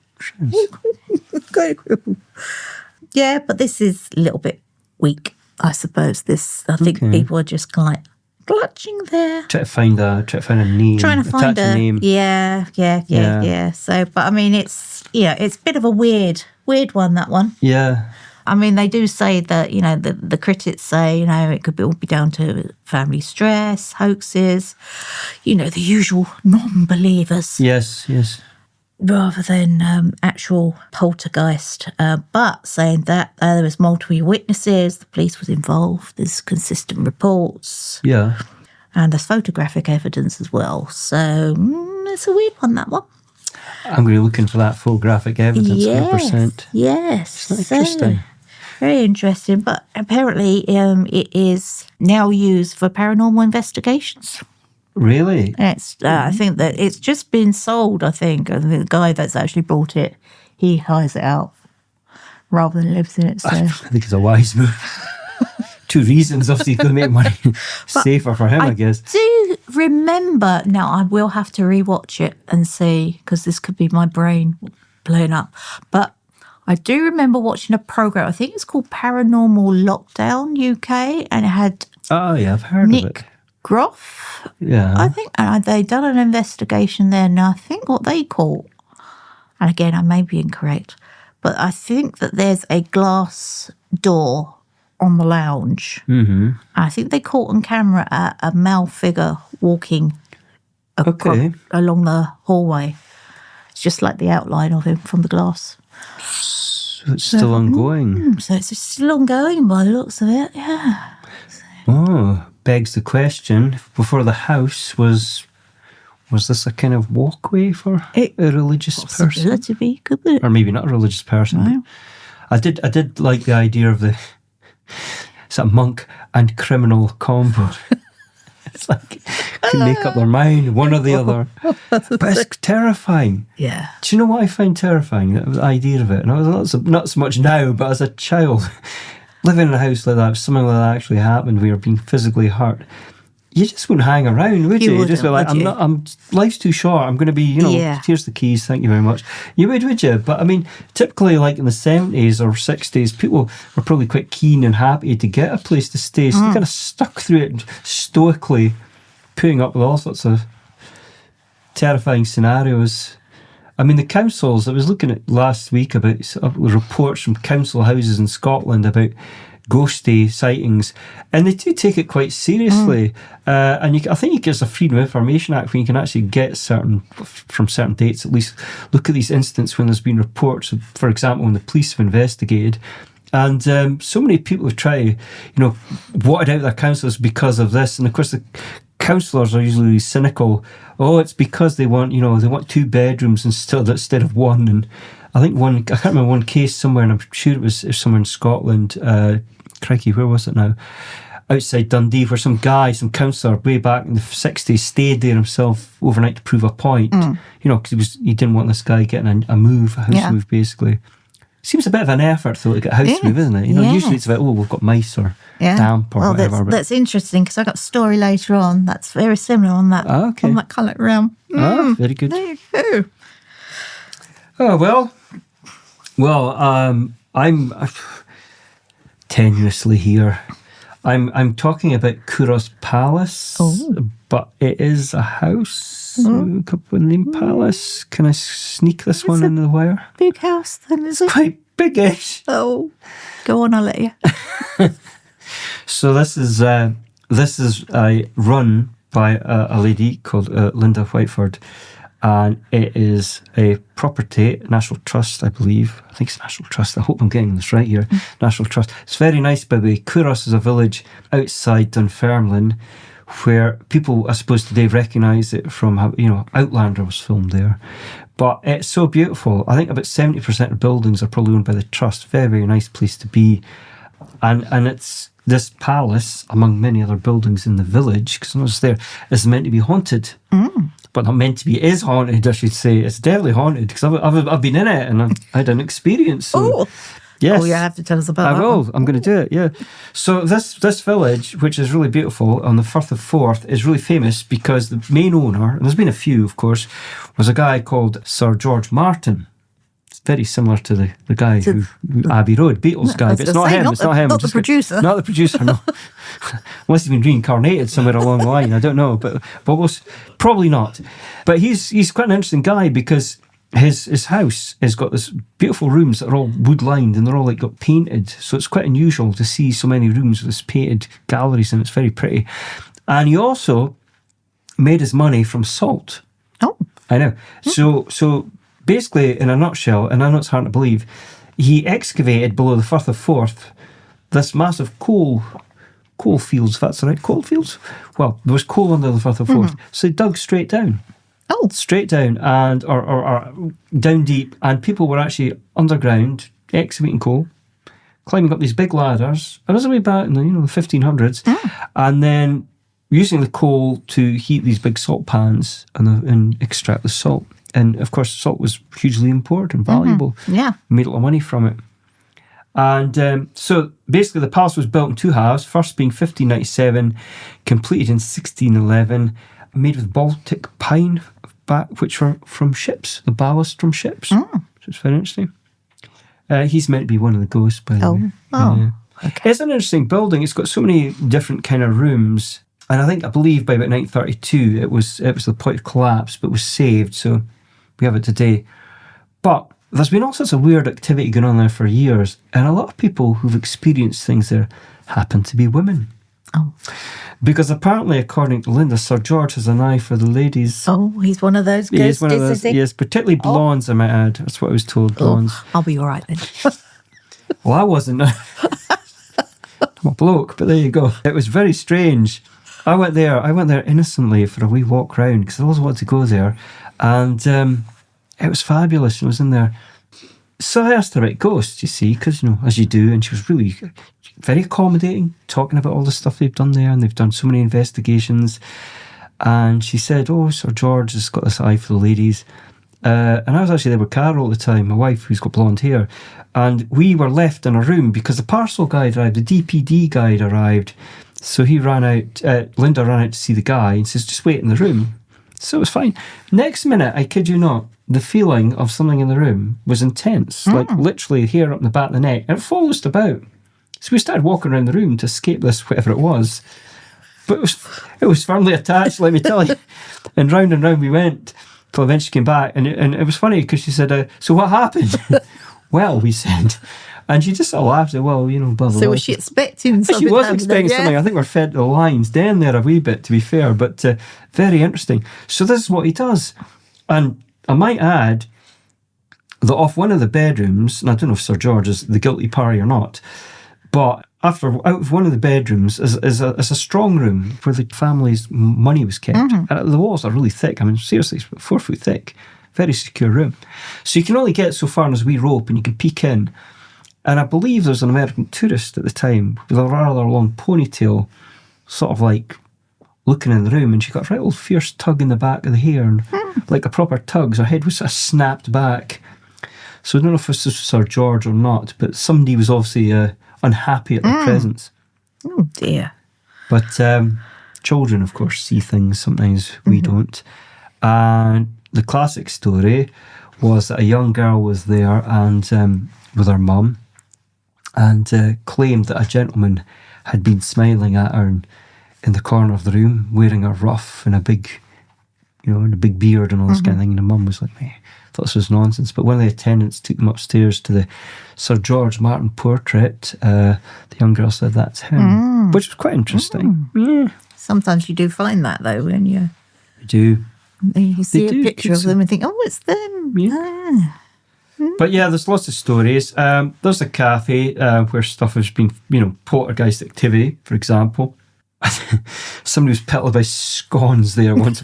Yeah, but this is a little bit weak, I suppose. I think people are just like clutching there. Try to find a name. Trying to find a name. Yeah. So, but I mean, it's a bit of a weird one, that one. Yeah. I mean, they do say that, the critics say, it could all be down to family stress, hoaxes, the usual non-believers. Yes. Rather than actual poltergeist. But saying that there was multiple witnesses, the police was involved, there's consistent reports. Yeah. And there's photographic evidence as well. So it's a weird one, that one. I'm going to be looking for that photographic evidence, 100%. Yes. Interesting. Very interesting. But apparently it is now used for paranormal investigations. Really? And it's, I think that it's just been sold, I think. The guy that's actually bought it, he hires it out rather than lives in it. So. I think it's a wise move. 2 reasons. Obviously, he's going to make money safer for him, I guess. Do remember, now I will have to rewatch it and see, because this could be my brain blowing up. But I do remember watching a program, I think it's called Paranormal Lockdown UK, and it had Oh, yeah, I've heard of it. Nick Groff, Yeah. I think, and they done an investigation there. Now, I think what they caught, and again, I may be incorrect, but I think that there's a glass door on the lounge. Mm-hmm. I think they caught on camera a male figure walking along the hallway. It's just like the outline of him from the glass. So it's still ongoing. So it's still ongoing by the looks of it, yeah. Oh, begs the question, before the house, was this a kind of walkway for a religious person? Possibility, could be. Or maybe not a religious person. No. I did like the idea of the sort of monk and criminal combo. It's like, can make up their mind, one or the other. But it's terrifying. Yeah. Do you know what I find terrifying? The idea of it. And I was not so much now, but as a child, living in a house like that, if something like that actually happened, we were being physically hurt, you just wouldn't hang around, would you? You'd just be like, life's too short. I'm going to be, here's the keys, thank you very much. You would you? But I mean, typically like in the 70s or 60s, people were probably quite keen and happy to get a place to stay. So they kind of stuck through it stoically, putting up with all sorts of terrifying scenarios. I mean, the councils, I was looking at last week about reports from council houses in Scotland about ghosty sightings, and they do take it quite seriously. And I think there's a Freedom of Information Act where you can actually get from certain dates, at least look at these instances when there's been reports of, for example, when the police have investigated. And so many people have tried, wanted out their councillors because of this. And of course, the councillors are usually cynical. Oh, it's because they want 2 bedrooms instead of one. And I think I can't remember one case somewhere, and I'm sure it was somewhere in Scotland. Crikey, where was it now? Outside Dundee, where some councillor way back in the 60s stayed there himself overnight to prove a point. Because he didn't want this guy getting a house move, basically. Seems a bit of an effort, though, to get a house move, isn't it? Usually it's about, we've got mice or damp or whatever. That's interesting, because I got a story later on that's very similar on that on that colour realm. Very good. There you go. Oh, well, I'm tenuously here. I'm talking about Kuros Palace, but it is a house, a couple of name palace. Can I sneak this one into the wire? Big house, then, is it? Quite big-ish. Oh, go on, I'll let you. So this is run by a lady called Linda Whiteford, And it is a property, National Trust, I believe. I think it's National Trust. I hope I'm getting this right here. National Trust. It's very nice, by the way. Couros is a village outside Dunfermline where people, I suppose, today recognise it from how, Outlander was filmed there. But it's so beautiful. I think about 70% of buildings are probably owned by the Trust. Very, very nice place to be. And it's this palace, among many other buildings in the village, because I was there, is meant to be haunted. But not meant to be, is haunted, I should say. It's definitely haunted, because I've been in it and I had an experience. So, yes. Oh, you have to tell us about I that will. one. I'm going to do it, yeah. So this village, which is really beautiful, on the Firth of Forth, is really famous because the main owner, and there's been a few, of course, was a guy called Sir George Martin. It's very similar to the guy who Abbey Road, Beatles guy, but it's not him. It's not him. Not the producer. Not the producer, no. Unless he's been reincarnated somewhere along the line, I don't know, but probably not. But he's quite an interesting guy because his house has got this beautiful rooms that are all wood lined and they're all got painted. So it's quite unusual to see so many rooms with this painted galleries, and it's very pretty. And he also made his money from salt. Oh, I know. So basically, in a nutshell, and I know it's hard to believe, he excavated below the Firth of Forth this massive coal fields, if that's the right, coal fields? Well, there was coal under the Firth of Forth. So he dug straight down. Oh. Straight down and or down deep, and people were actually underground excavating coal, climbing up these big ladders. It was way back in the 1500s, and then using the coal to heat these big salt pans and extract the salt. And of course, salt was hugely important and valuable. Yeah. Made a lot of money from it. And so basically the palace was built in two halves, first being 1597, completed in 1611, made with Baltic pine, which were from ships, the ballast from ships. So it's very interesting. He's meant to be one of the ghosts, by the way. Okay. It's an interesting building. It's got so many different kind of rooms. And I believe by about 1932, it was the point of collapse, but was saved. So we have it today. But there's been all sorts of weird activity going on there for years. And a lot of people who've experienced things there happen to be women. Oh. Because apparently, according to Linda, Sir George has an eye for the ladies. Oh, he's one of those He's ghosts, one of those, is he? yes, particularly blondes, I might add. That's what I was told, blondes. Oh, I'll be all right then. Well, I wasn't. I'm a bloke, but there you go. It was very strange. I went there innocently for a wee walk round because I always wanted to go there. And it was fabulous. I was in there. So I asked her about ghosts, you see, because, as you do, and she was really very accommodating, talking about all the stuff they've done there, and they've done so many investigations. And she said, Sir George has got this eye for the ladies. And I was actually there with Carol at the time, my wife, who's got blonde hair. And we were left in a room because the parcel guide arrived, the DPD guide arrived. So he ran out, Linda ran out to see the guy and says, just wait in the room. So it was fine. Next minute, I kid you not, the feeling of something in the room was intense, like literally hair up the back of the neck, and it followed us about. So we started walking around the room to escape this, whatever it was. But it was firmly attached, let me tell you. And round we went till eventually she came back. And it was funny because she said, so what happened? Well, we said. And she just sort of laughed and blah, blah, blah. So was she expecting something? She was expecting something. I think we're fed the lines down there a wee bit, to be fair, but very interesting. So this is what he does. And I might add that off one of the bedrooms, and I don't know if Sir George is the guilty party or not, but out of one of the bedrooms is a strong room where the family's money was kept. And the walls are really thick. I mean, seriously, it's 4 foot thick. Very secure room. So you can only get so far as a wee rope and you can peek in. And I believe there was an American tourist at the time with a rather long ponytail, sort of like looking in the room, and she got a right old fierce tug in the back of the hair, and like a proper tug. So her head was sort of snapped back. So I don't know if this was Sir George or not, but somebody was obviously unhappy at their presence. Oh dear. But children, of course, see things sometimes we don't. And the classic story was that a young girl was there and with her mum, and claimed that a gentleman had been smiling at her in the corner of the room, wearing a ruff and a big, and a big beard and all this kind of thing. And the mum was like, I thought this was nonsense. But one of the attendants took them upstairs to the Sir George Martin portrait. The young girl said that's him, which was quite interesting. Yeah. Sometimes you do find that though, when you I do. And you see a do picture keep of them and think, oh, it's them. Yeah. Ah. But yeah, there's lots of stories. There's a cafe where stuff has been, poltergeist activity, for example. Somebody was pelted by scones there once.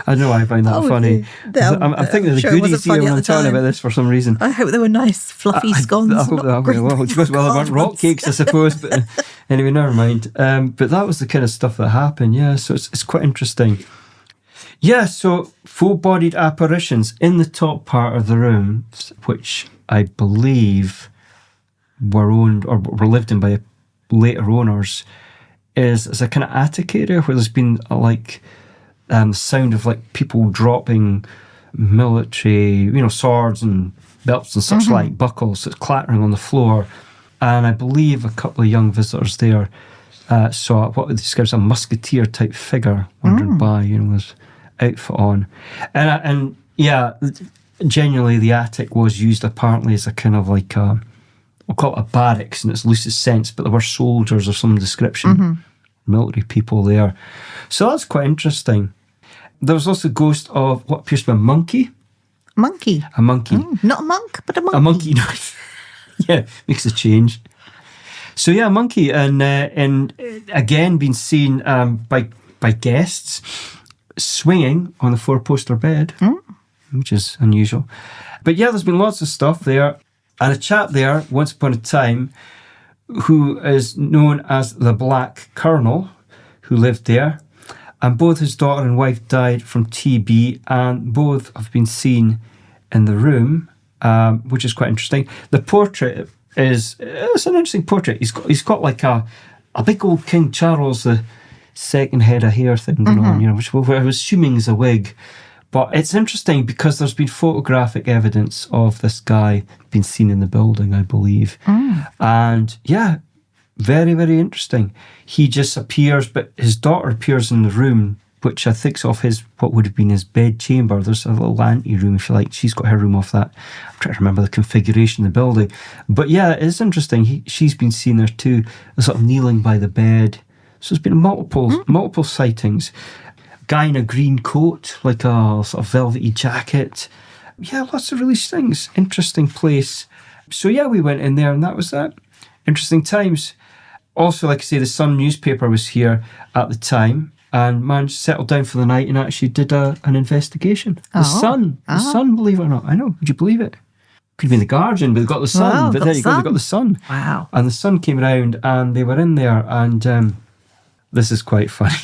I know, I find that funny. I'm thinking of the goodies here when I'm talking about this for some reason. I hope they were nice, fluffy scones. I hope that well, they weren't rock cakes, I suppose. But anyway, never mind. But that was the kind of stuff that happened. Yeah, so it's quite interesting. Yeah, so full-bodied apparitions in the top part of the room, which I believe were owned or were lived in by later owners, is a kind of attic area where there's been sound of like people dropping military, swords and belts and such like, buckles, so it's clattering on the floor. And I believe a couple of young visitors there saw what they describe as a musketeer type figure wandering by, with outfit on. And yeah, genuinely the attic was used apparently as a kind of like we'll call it a barracks in its loosest sense, but there were soldiers of some description, military people there. So that's quite interesting. There was also a ghost of what appears to be a monkey. Monkey. A monkey. Not a monk, but a monkey. A monkey. Yeah, makes a change. So yeah, a monkey, and again being seen by guests swinging on the four-poster bed, which is unusual. But yeah, there's been lots of stuff there. And a chap there, once upon a time, who is known as the Black Colonel, who lived there. And both his daughter and wife died from TB, and both have been seen in the room, which is quite interesting. The portrait it's an interesting portrait. He's got like a big old King Charles II head of hair thing going on, which we're assuming is a wig. But it's interesting because there's been photographic evidence of this guy being seen in the building, I believe. And yeah, very, very interesting. He just appears, but his daughter appears in the room, which I think's off what would have been his bed chamber. There's a little ante-room, if you like. She's got her room off that. I'm trying to remember the configuration of the building. But yeah, it is interesting. She's been seen there too, sort of kneeling by the bed. So there's been multiple sightings. Guy in a green coat, like a sort of velvety jacket. Yeah, lots of really things. Interesting place. So yeah, we went in there and that was that. Interesting times. Also, like I say, the Sun newspaper was here at the time and managed to settle down for the night and actually did an investigation. The Sun, believe it or not. I know, would you believe it? Could have been the Guardian, but they've got the Sun. Wow, but there you go, they've got the Sun. Wow. And the Sun came around and they were in there and this is quite funny.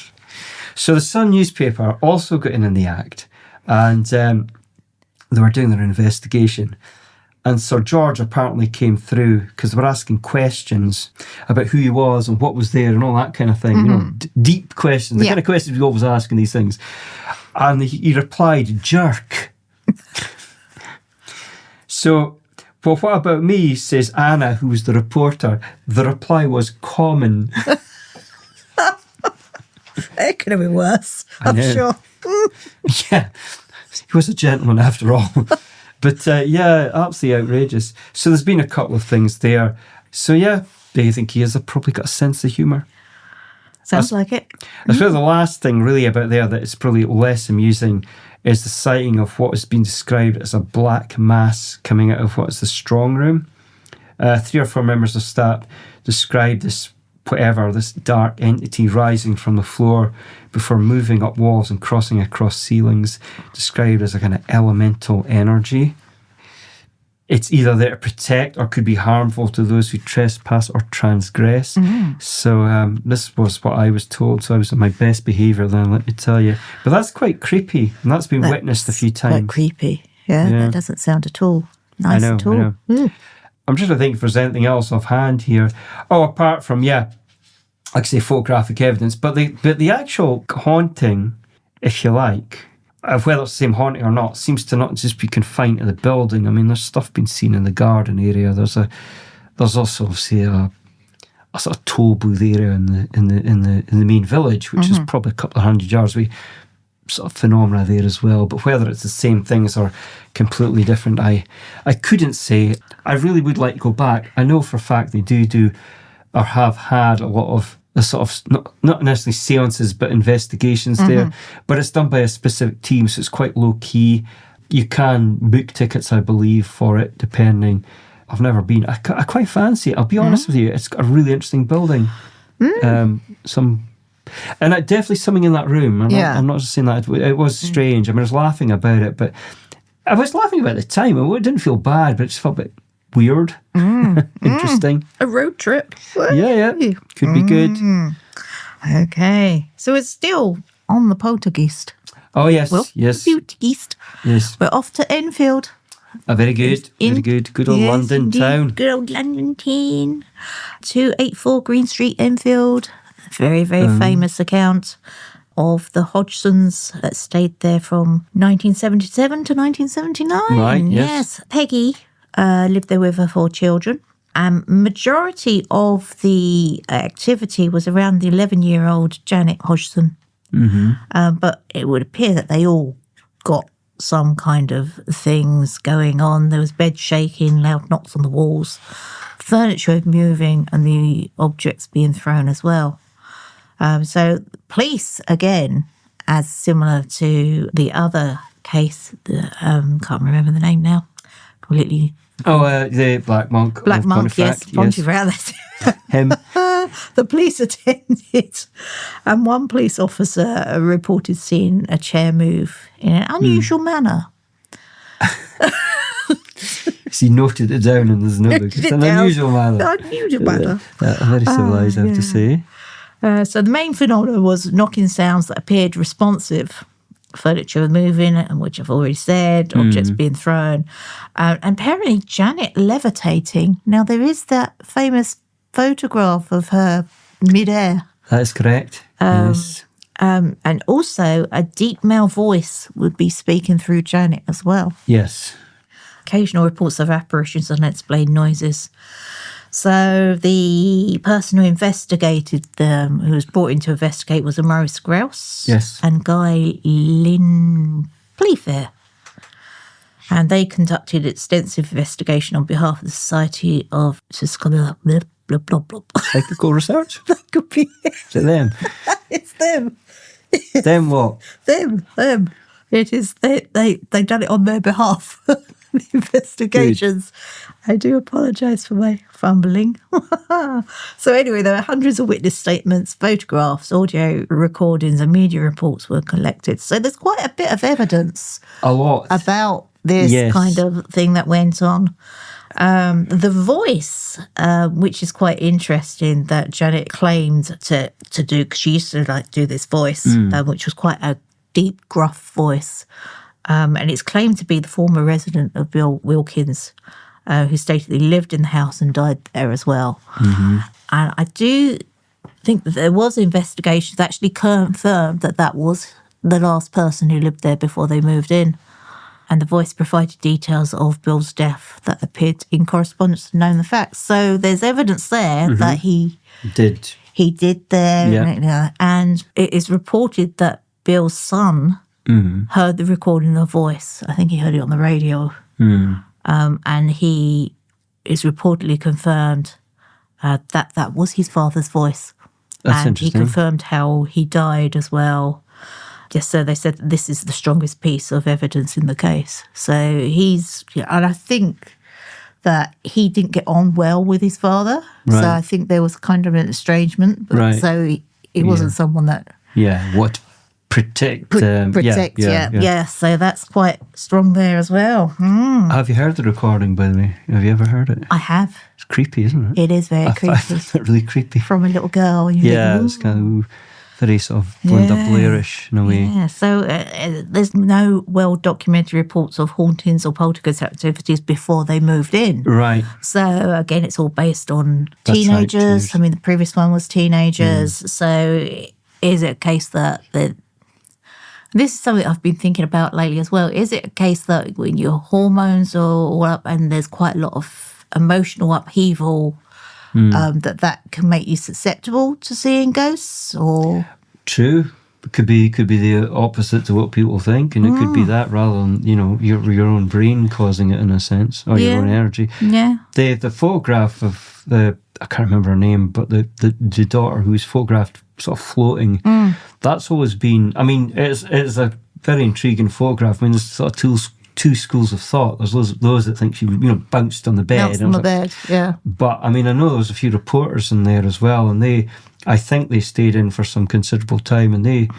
So the Sun newspaper also got in the act and they were doing their investigation. And Sir George apparently came through because they were asking questions about who he was and what was there and all that kind of thing. Deep questions, the kind of questions we always ask in these things. And he replied, jerk. So, well, what about me, says Anna, who was the reporter. The reply was common. It could have been worse, I'm sure. Yeah, he was a gentleman after all. But yeah, absolutely outrageous. So there's been a couple of things there. So yeah, they think he has probably got a sense of humour. Sounds like it. I suppose the last thing really about there that is probably less amusing is the sighting of what has been described as a black mass coming out of what is the strong room. 3 or 4 members of staff described this dark entity rising from the floor before moving up walls and crossing across ceilings, described as a kind of elemental energy. It's either there to protect or could be harmful to those who trespass or transgress. So this was what I was told, so I was on my best behaviour then, let me tell you. But that's quite creepy, and that's been witnessed a few times. Quite creepy, yeah. That doesn't sound at all nice at all. I know. I'm trying to think if there's anything else offhand here. Oh, apart from, like I say, photographic evidence, but the actual haunting, if you like, of whether it's the same haunting or not, seems to not just be confined to the building. I mean, there's stuff been seen in the garden area. There's also obviously a sort of toll booth area in the main village, which is probably a couple of 100 yards away. Sort of phenomena there as well, but whether it's the same things or completely different, I couldn't say. I really would like to go back. I know for a fact they do or have had a lot of there's sort of not necessarily seances, but investigations there. But it's done by a specific team, so it's quite low key. You can book tickets, I believe, for it, depending. I've never been. I quite fancy it. I'll be honest with you. It's got a really interesting building. And definitely something in that room. I'm not just saying that. It was strange. I mean, I was laughing about it, but I was laughing about it at the time. It didn't feel bad, but it just felt a bit weird. Interesting. A road trip. Yeah. Could be good. Okay. So it's still on the poltergeist. Oh, yes. Poltergeist. Yes. We're off to Enfield. Very good. Very good. Good old London indeed. town. Good old London town. 284 Green Street, Enfield. Very, very famous account of the Hodgsons that stayed there from 1977 to 1979. Right, yes. Peggy lived there with her 4 children. Majority of the activity was around the 11-year-old Janet Hodgson. But it would appear that they all got some kind of things going on. There was bed shaking, loud knocks on the walls, furniture moving, and the objects being thrown as well. So police, again, as similar to the other case, can't remember the name now, completely. The Black Monk. Black Monk, yes, Pontefract. Him. The police attended, and one police officer reported seeing a chair move in an unusual manner. He noted it down in his notebook. It's an unusual manner. Unusual manner. Very civilised, I have to say. So the main phenomenon was knocking sounds that appeared responsive. Furniture moving, which I've already said, objects being thrown. And apparently Janet levitating. Now, there is that famous photograph of her midair. That is correct. Yes. And also a deep male voice would be speaking through Janet as well. Yes. Occasional reports of apparitions and unexplained noises. So the person who investigated them, who was brought in to investigate, was Maurice Grouse and Guy Lynn Playfair. And they conducted extensive investigation on behalf of the Society of Psychical research? That could be it. Is it them? It's them. Them what? Them. It is. They've done it on their behalf. The investigations. Good. I do apologise for my fumbling. So anyway, there were hundreds of witness statements, photographs, audio recordings, and media reports were collected. So there's quite a bit of evidence. A lot. About this kind of thing that went on. The voice, which is quite interesting, that Janet claimed to do, because she used to do this voice, which was quite a deep, gruff voice. And it's claimed to be the former resident of Bill Wilkins, who stated he lived in the house and died there as well. And I do think that there was investigations that actually confirmed that was the last person who lived there before they moved in. And the voice provided details of Bill's death that appeared in correspondence to known the facts. So there's evidence there that he did there. Yeah. And it is reported that Bill's son heard the recording of the voice. I think he heard it on the radio. And he is reportedly confirmed that was his father's voice. That's and interesting. He confirmed how he died as well. Just so they said that this is the strongest piece of evidence in the case. So and I think that he didn't get on well with his father. Right. So I think there was kind of an estrangement. But Right. So he wasn't someone that... What protect. Yeah. So that's quite strong there as well. Have you heard the recording, by the way? Have you ever heard it? I have. It's creepy, isn't it? It is very I creepy. find it really creepy. From a little girl. You think, It's kind of very sort of Linda Blairish in a way. Yeah, so there's no well-documented reports of hauntings or poltergeist activities before they moved in. Right. So, again, it's all based on That's right, teenagers. teenagers. I mean, the previous one was teenagers. So is it a case that... This is something I've been thinking about lately as well. Is it a case that when your hormones are all up and there's quite a lot of emotional upheaval, that can make you susceptible to seeing ghosts? Or True. could be the opposite to what people think, and it could be that rather than your own brain causing it in a sense, or your own energy. Yeah. The photograph of I can't remember her name, but the daughter who was photographed sort of floating. That's always been. I mean, it's a very intriguing photograph. I mean, there's sort of two schools of thought. There's those that think she bounced on the bed. Bounced on the bed. Yeah. But I mean, I know there was a few reporters in there as well, and I think they stayed in for some considerable time, and they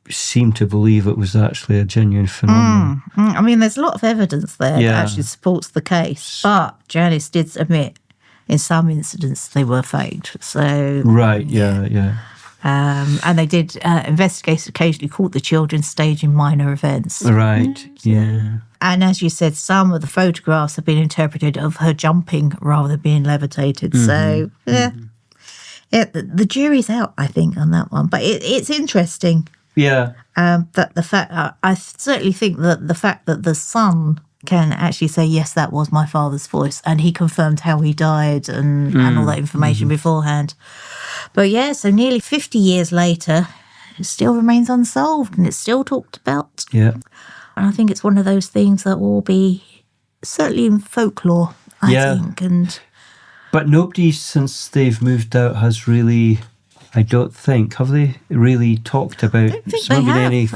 seem to believe it was actually a genuine phenomenon. I mean, there's a lot of evidence there that actually supports the case, but Janice did admit in some incidents they were faked. So right, yeah. And they did investigators occasionally caught the children staging minor events. Right, yeah. And as you said, some of the photographs have been interpreted of her jumping rather than being levitated. So the jury's out, I think, on that one. But it's interesting. Yeah. That the fact, I certainly think that the fact that the son can actually say, yes, that was my father's voice, and he confirmed how he died and all that information beforehand. But yeah, so nearly 50 years later, it still remains unsolved and it's still talked about. Yeah. And I think it's one of those things that will be certainly in folklore, I think. But nobody since they've moved out has really, I don't think, have they really talked about any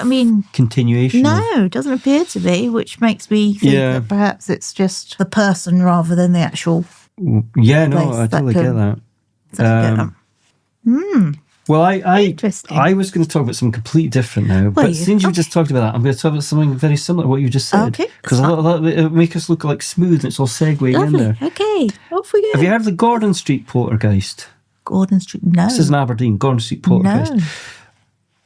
continuation? No, it doesn't appear to be, which makes me think that perhaps it's just the person rather than the actual Yeah, no, I totally get that. Well, I was going to talk about something completely different now, but since you just talked about that, I'm going to talk about something very similar to what you just said. Okay. Because it'll make us look like smooth and it's all segueing in there. Okay, off we go. Have you heard of the Gordon Street poltergeist? Gordon Street, no. This is in Aberdeen, Gordon Street poltergeist. No.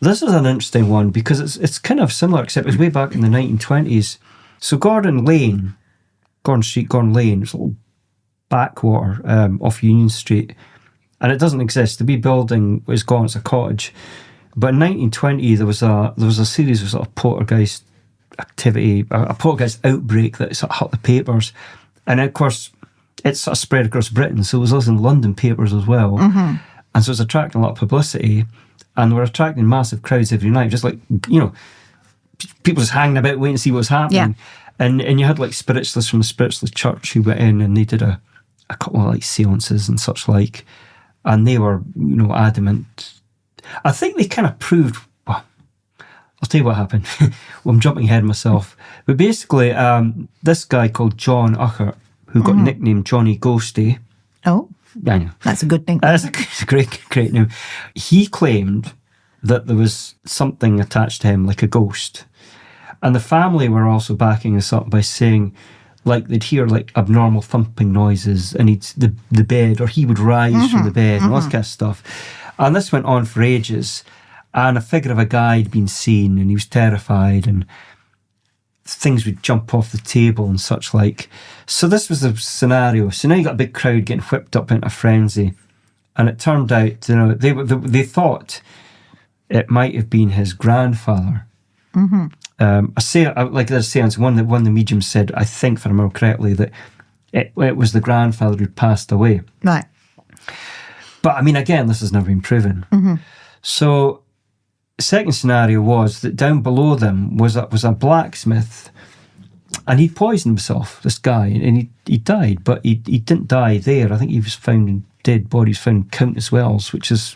This is an interesting one because it's kind of similar, except it was way back in the 1920s. So Gordon Street, Gordon Lane, it's a little backwater off Union Street. And it doesn't exist. The wee building is gone. It's a cottage. But in 1920, there was a series of sort of poltergeist activity, a poltergeist outbreak that sort of hit the papers, and of course, it sort of spread across Britain. So it was also in London papers as well, and so it was attracting a lot of publicity, and they were attracting massive crowds every night, just like people just hanging about waiting to see what was happening. Yeah. And you had like spiritualists from the Spiritualist Church who went in and they did a couple of like seances and such like. And they were, adamant. I think they kind of proved. Well, I'll tell you what happened. Well, I'm jumping ahead of myself. But basically, this guy called John Uckert, who got nicknamed Johnny Ghosty. Oh, I know. That's a good name. That's a great name. He claimed that there was something attached to him, like a ghost. And the family were also backing this up by saying, like, they'd hear like abnormal thumping noises and the bed, or he would rise from the bed and all this kind of stuff. And this went on for ages. And a figure of a guy had been seen and he was terrified and things would jump off the table and such like. So this was the scenario. So now you got a big crowd getting whipped up into a frenzy. And it turned out, they thought it might have been his grandfather. Like there's a seance, one of the mediums said, I think, if I remember correctly, that it was the grandfather who'd passed away. Right. But I mean, again, this has never been proven. So the second scenario was that down below them was a blacksmith, and he'd poisoned himself, this guy, and he died, but he didn't die there. I think he was found in dead bodies, found in Countess Wells, which is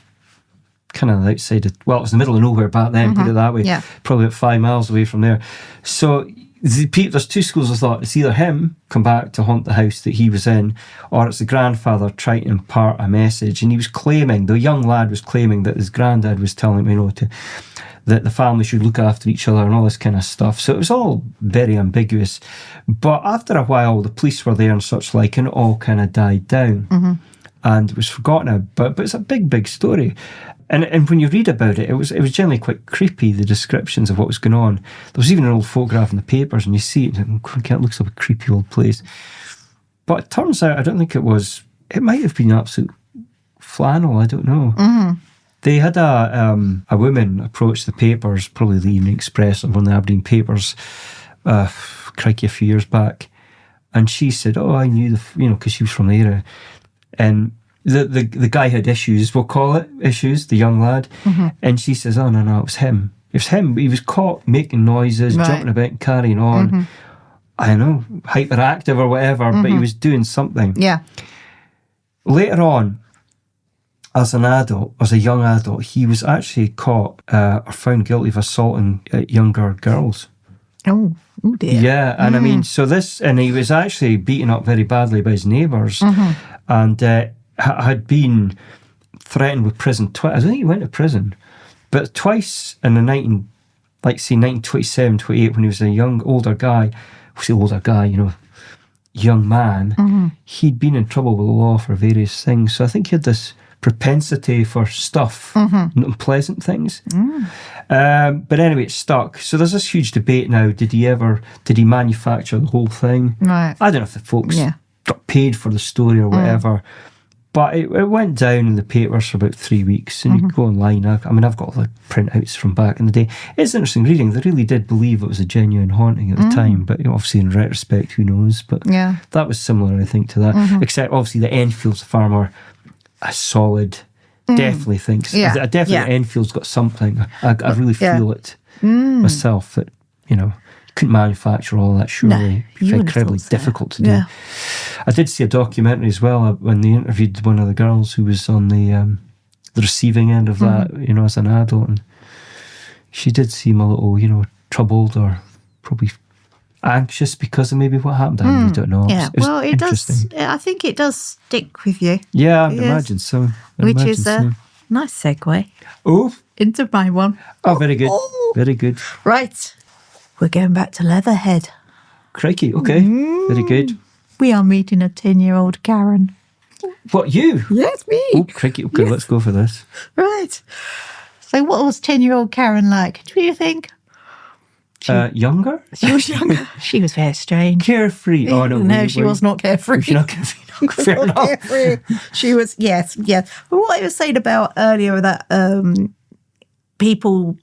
kind of outside it was the middle of nowhere back then, put it that way. Yeah. Probably about 5 miles away from there. So there's two schools of thought. It's either him come back to haunt the house that he was in, or it's the grandfather trying to impart a message. And he was claiming, the young lad was claiming that his granddad was telling him, that the family should look after each other and all this kind of stuff. So it was all very ambiguous. But after a while, the police were there and such like, and it all kind of died down. And it was forgotten about. But it's a big story. And when you read about it, it was generally quite creepy, the descriptions of what was going on. There was even an old photograph in the papers, and you see it, and it looks like a creepy old place. But it turns out, I don't think it was, it might have been absolute flannel, I don't know. They had a woman approach the papers, probably the Evening Express or one of the Aberdeen papers, crikey, a few years back. And she said, I knew because she was from the area. And the guy had issues, we'll call it issues, the young lad. And she says, oh, no, it was him. It was him. He was caught making noises, jumping about and carrying on. I don't know, hyperactive or whatever, but he was doing something. Yeah. Later on, as an adult, as a young adult, he was actually caught or found guilty of assaulting younger girls. Oh dear. Yeah, and I mean, and he was actually beaten up very badly by his neighbours, and had been threatened with prison twice. I don't think he went to prison, but twice in the 1927, 28, when he was a older guy, young man, he'd been in trouble with the law for various things. So I think he had this propensity for stuff, not unpleasant things. But anyway, it stuck. So there's this huge debate now. Did he manufacture the whole thing? Right. I don't know if the folks got paid for the story or whatever. But it went down in the papers for about 3 weeks, and you can go online. I've got all the printouts from back in the day. It's interesting reading. They really did believe it was a genuine haunting at the time, but obviously in retrospect, who knows? But that was similar, I think, to that. Except obviously the Enfield's farm are a solid. Definitely thinks. Enfield's got something. I really feel it myself that couldn't manufacture all that. Surely, it'd be incredibly difficult to do. Yeah. I did see a documentary as well when they interviewed one of the girls who was on the receiving end of that, as an adult, and she did seem a little, troubled or probably anxious because of maybe what happened. I really don't know. Yeah, it does. I think it does stick with you. Yeah, I'd imagine so. Which is a nice segue. Oh, into my one. Oh, very good. Very good. Right. We're going back to Leatherhead. Crikey, okay. Very good. We are meeting a 10-year-old Karen. What, you? Yes, me. Oh, crikey, okay, let's go for this. Right. So what was 10-year-old Karen like, do you think? Younger? She was younger. She was very strange. Carefree. Oh, no. No, she was not carefree. She not carefree. Fair enough. Carefree. She was, yes. But what I was saying about earlier, that people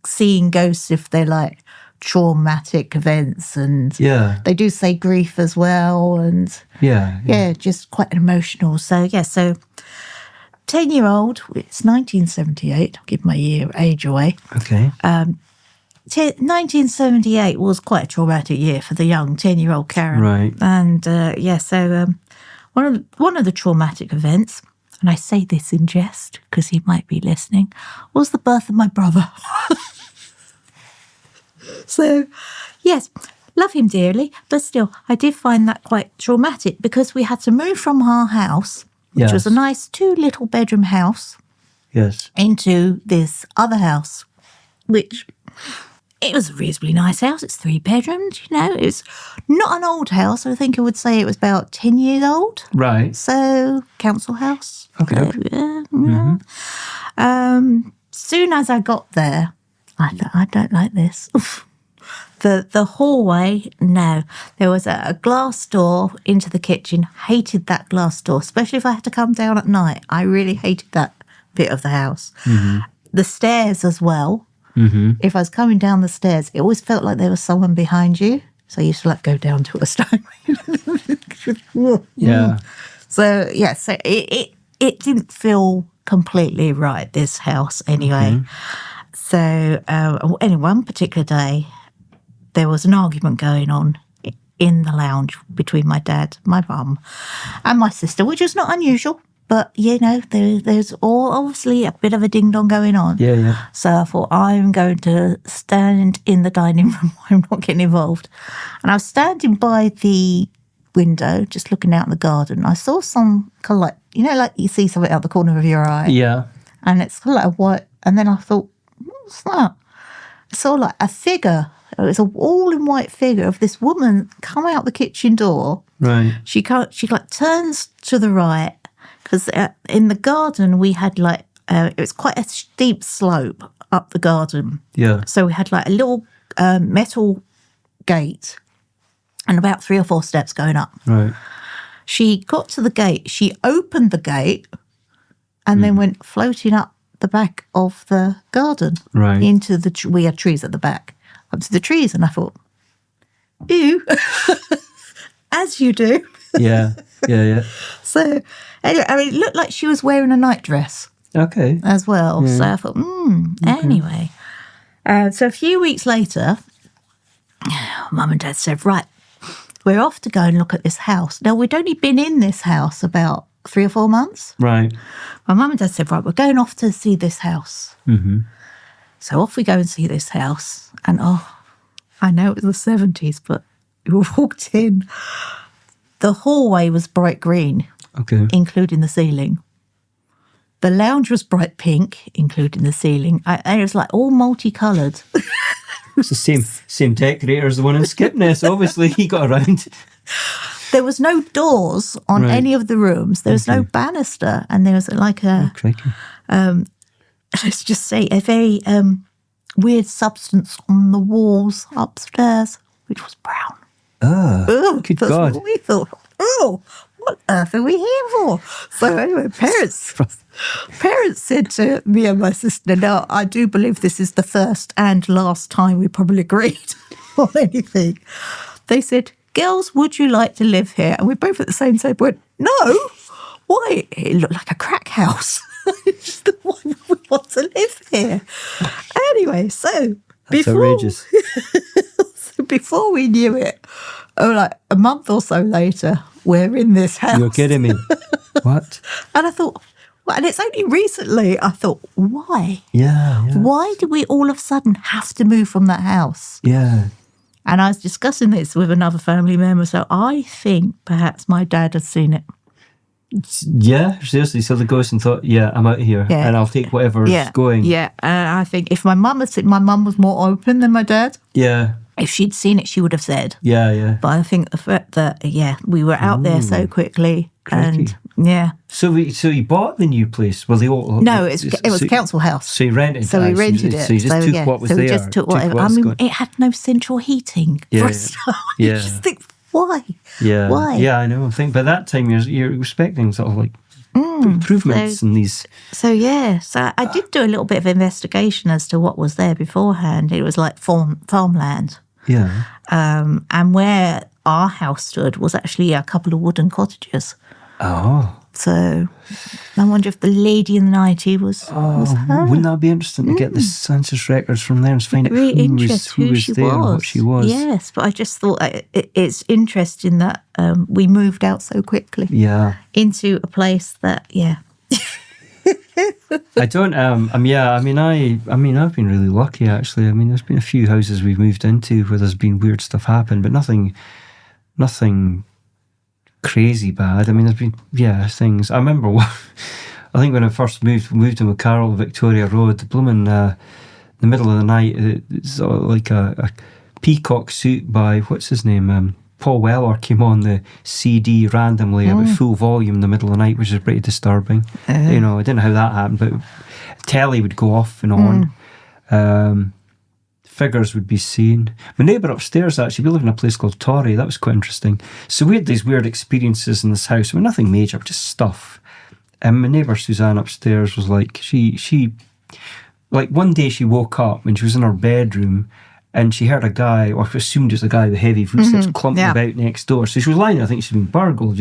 seeing ghosts if they're like traumatic events, and they do say grief as well, and just quite emotional. So 10-year-old, it's 1978. I'll give my age away. Okay. 1978 was quite a traumatic year for the young 10-year-old Karen. Right. And one of the traumatic events, and I say this in jest because he might be listening, was the birth of my brother. So, yes, love him dearly, but still, I did find that quite traumatic because we had to move from our house, which was a nice 2 bedroom house, into this other house, which it was a reasonably nice house. It's 3 bedrooms, It's not an old house. I think I would say it was about 10 years old. Right. So, council house. Okay. Soon as I got there, I thought, I don't like this. The hallway, no. There was a glass door into the kitchen. Hated that glass door, especially if I had to come down at night. I really hated that bit of the house. The stairs as well. If I was coming down the stairs, it always felt like there was someone behind you. So I used to go down to a stone. So it didn't feel completely right, this house anyway. So one particular day, there was an argument going on in the lounge between my dad, my mum, and my sister, which was not unusual. But, there's all obviously a bit of a ding-dong going on. So I thought, I'm going to stand in the dining room. I'm not getting involved. And I was standing by the window, just looking out in the garden. I saw some colour, like you see something out the corner of your eye. Yeah. And it's kind of like a white. And then I thought, what's that? I saw like a figure. It was an all-in-white figure of this woman come out the kitchen door. Right. She turns to the right. Because in the garden, we had it was quite a steep slope up the garden. Yeah. So we had a little metal gate and about 3 or 4 steps going up. Right. She got to the gate, she opened the gate and then went floating up the back of the garden. Right. Into we had trees at the back, up to the trees. And I thought, ew, as you do. Yeah. So, anyway, I mean, it looked like she was wearing a nightdress Okay. as well. So I thought, anyway. So a few weeks later, Mum and Dad said, right, we're off to go and look at this house. Now, we'd only been in this house about 3 or 4 months. Right. My Mum and Dad said, right, we're going off to see this house. Mm-hmm. So off we go and see this house. And I know it was the 70s, but we walked in. The hallway was bright green, Okay. including the ceiling. The lounge was bright pink, including the ceiling. And it was like all multicoloured. It's the same decorator as the one in Skipness. Obviously, he got around. There was no doors on Right. any of the rooms. There was no banister. And there was like Crikey. let's just say, a very weird substance on the walls upstairs, which was brown. Oh, good That's God. what we thought. Oh, what earth are we here for? So anyway, parents said to me and my sister, now, I do believe this is the first and last time we probably agreed on anything. They said, girls, would you like to live here? And we both at the same time went, no. Why? It looked like a crack house. Why would we want to live here? Anyway, so That's outrageous. before we knew it, like a month or so later, we're in this house. You're kidding me. What? And I thought, well, and it's only recently, I thought, why? Yeah. Why did we all of a sudden have to move from that house? Yeah. And I was discussing this with another family member, so I think perhaps my dad had seen it. Yeah, seriously. So the ghost and thought, yeah, I'm out of here Yeah. and I'll take whatever's going. Yeah, I think if my mum had seen, my mum was more open than my dad. Yeah. If she'd seen it, she would have said. Yeah. But I think the fact that, we were out there so quickly. Crikey. And, yeah. So he bought the new place? Well, they all... No, it was a council house. So he rented So we rented it. So he just took what was so there. we just took whatever. what I was mean, going. it had no central heating for Yeah, a start. yeah. You just think, why? Yeah. Why? Yeah, I know. I think by that time you're expecting sort of like improvements in these... So I did do a little bit of investigation as to what was there beforehand. It was like farmland. Yeah. And where our house stood was actually a couple of wooden cottages. Oh. So I wonder if the lady in the 90 was her. Wouldn't that be interesting to get the census records from there and find out Really who was interesting who she there and was. what she was? Yes, but I just thought it's interesting that we moved out so quickly Yeah. into a place that, I don't. I've been really lucky actually. I mean, there's been a few houses we've moved into where there's been weird stuff happen, but nothing crazy bad. I mean, there's been things. I remember I think when I first moved to McCarroll, Victoria Road, the blooming the middle of the night, it's sort of like a peacock suit by what's his name, Paul Weller came on the CD randomly at full volume in the middle of the night, which is pretty disturbing. I don't know how that happened, but telly would go off and on. Figures would be seen. My neighbour upstairs, actually, we live in a place called Torrey. That was quite interesting. So we had these weird experiences in this house. I mean, nothing major, just stuff. And my neighbour Suzanne upstairs was like, she like one day she woke up and she was in her bedroom and she heard a guy, or she assumed it was a guy with heavy footsteps clumping about next door. So she was lying, I think she'd been burgled,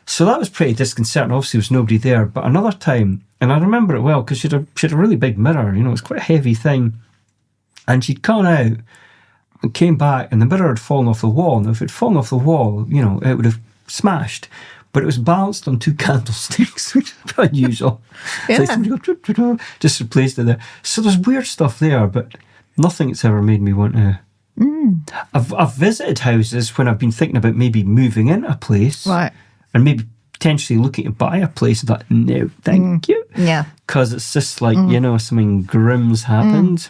So that was pretty disconcerting. Obviously, there was nobody there. But another time, and I remember it well because she had a really big mirror, it was quite a heavy thing. And she'd gone out and came back and the mirror had fallen off the wall. Now, if it had fallen off the wall, it would have smashed. But it was balanced on 2 candlesticks, which is a bit unusual. So somebody just replaced it there. So there's weird stuff there, but nothing that's ever made me want to... I've visited houses when I've been thinking about maybe moving into a place. Right. And maybe potentially looking to buy a place. And thought, no, thank you. Yeah. Because it's just like, something grim's happened.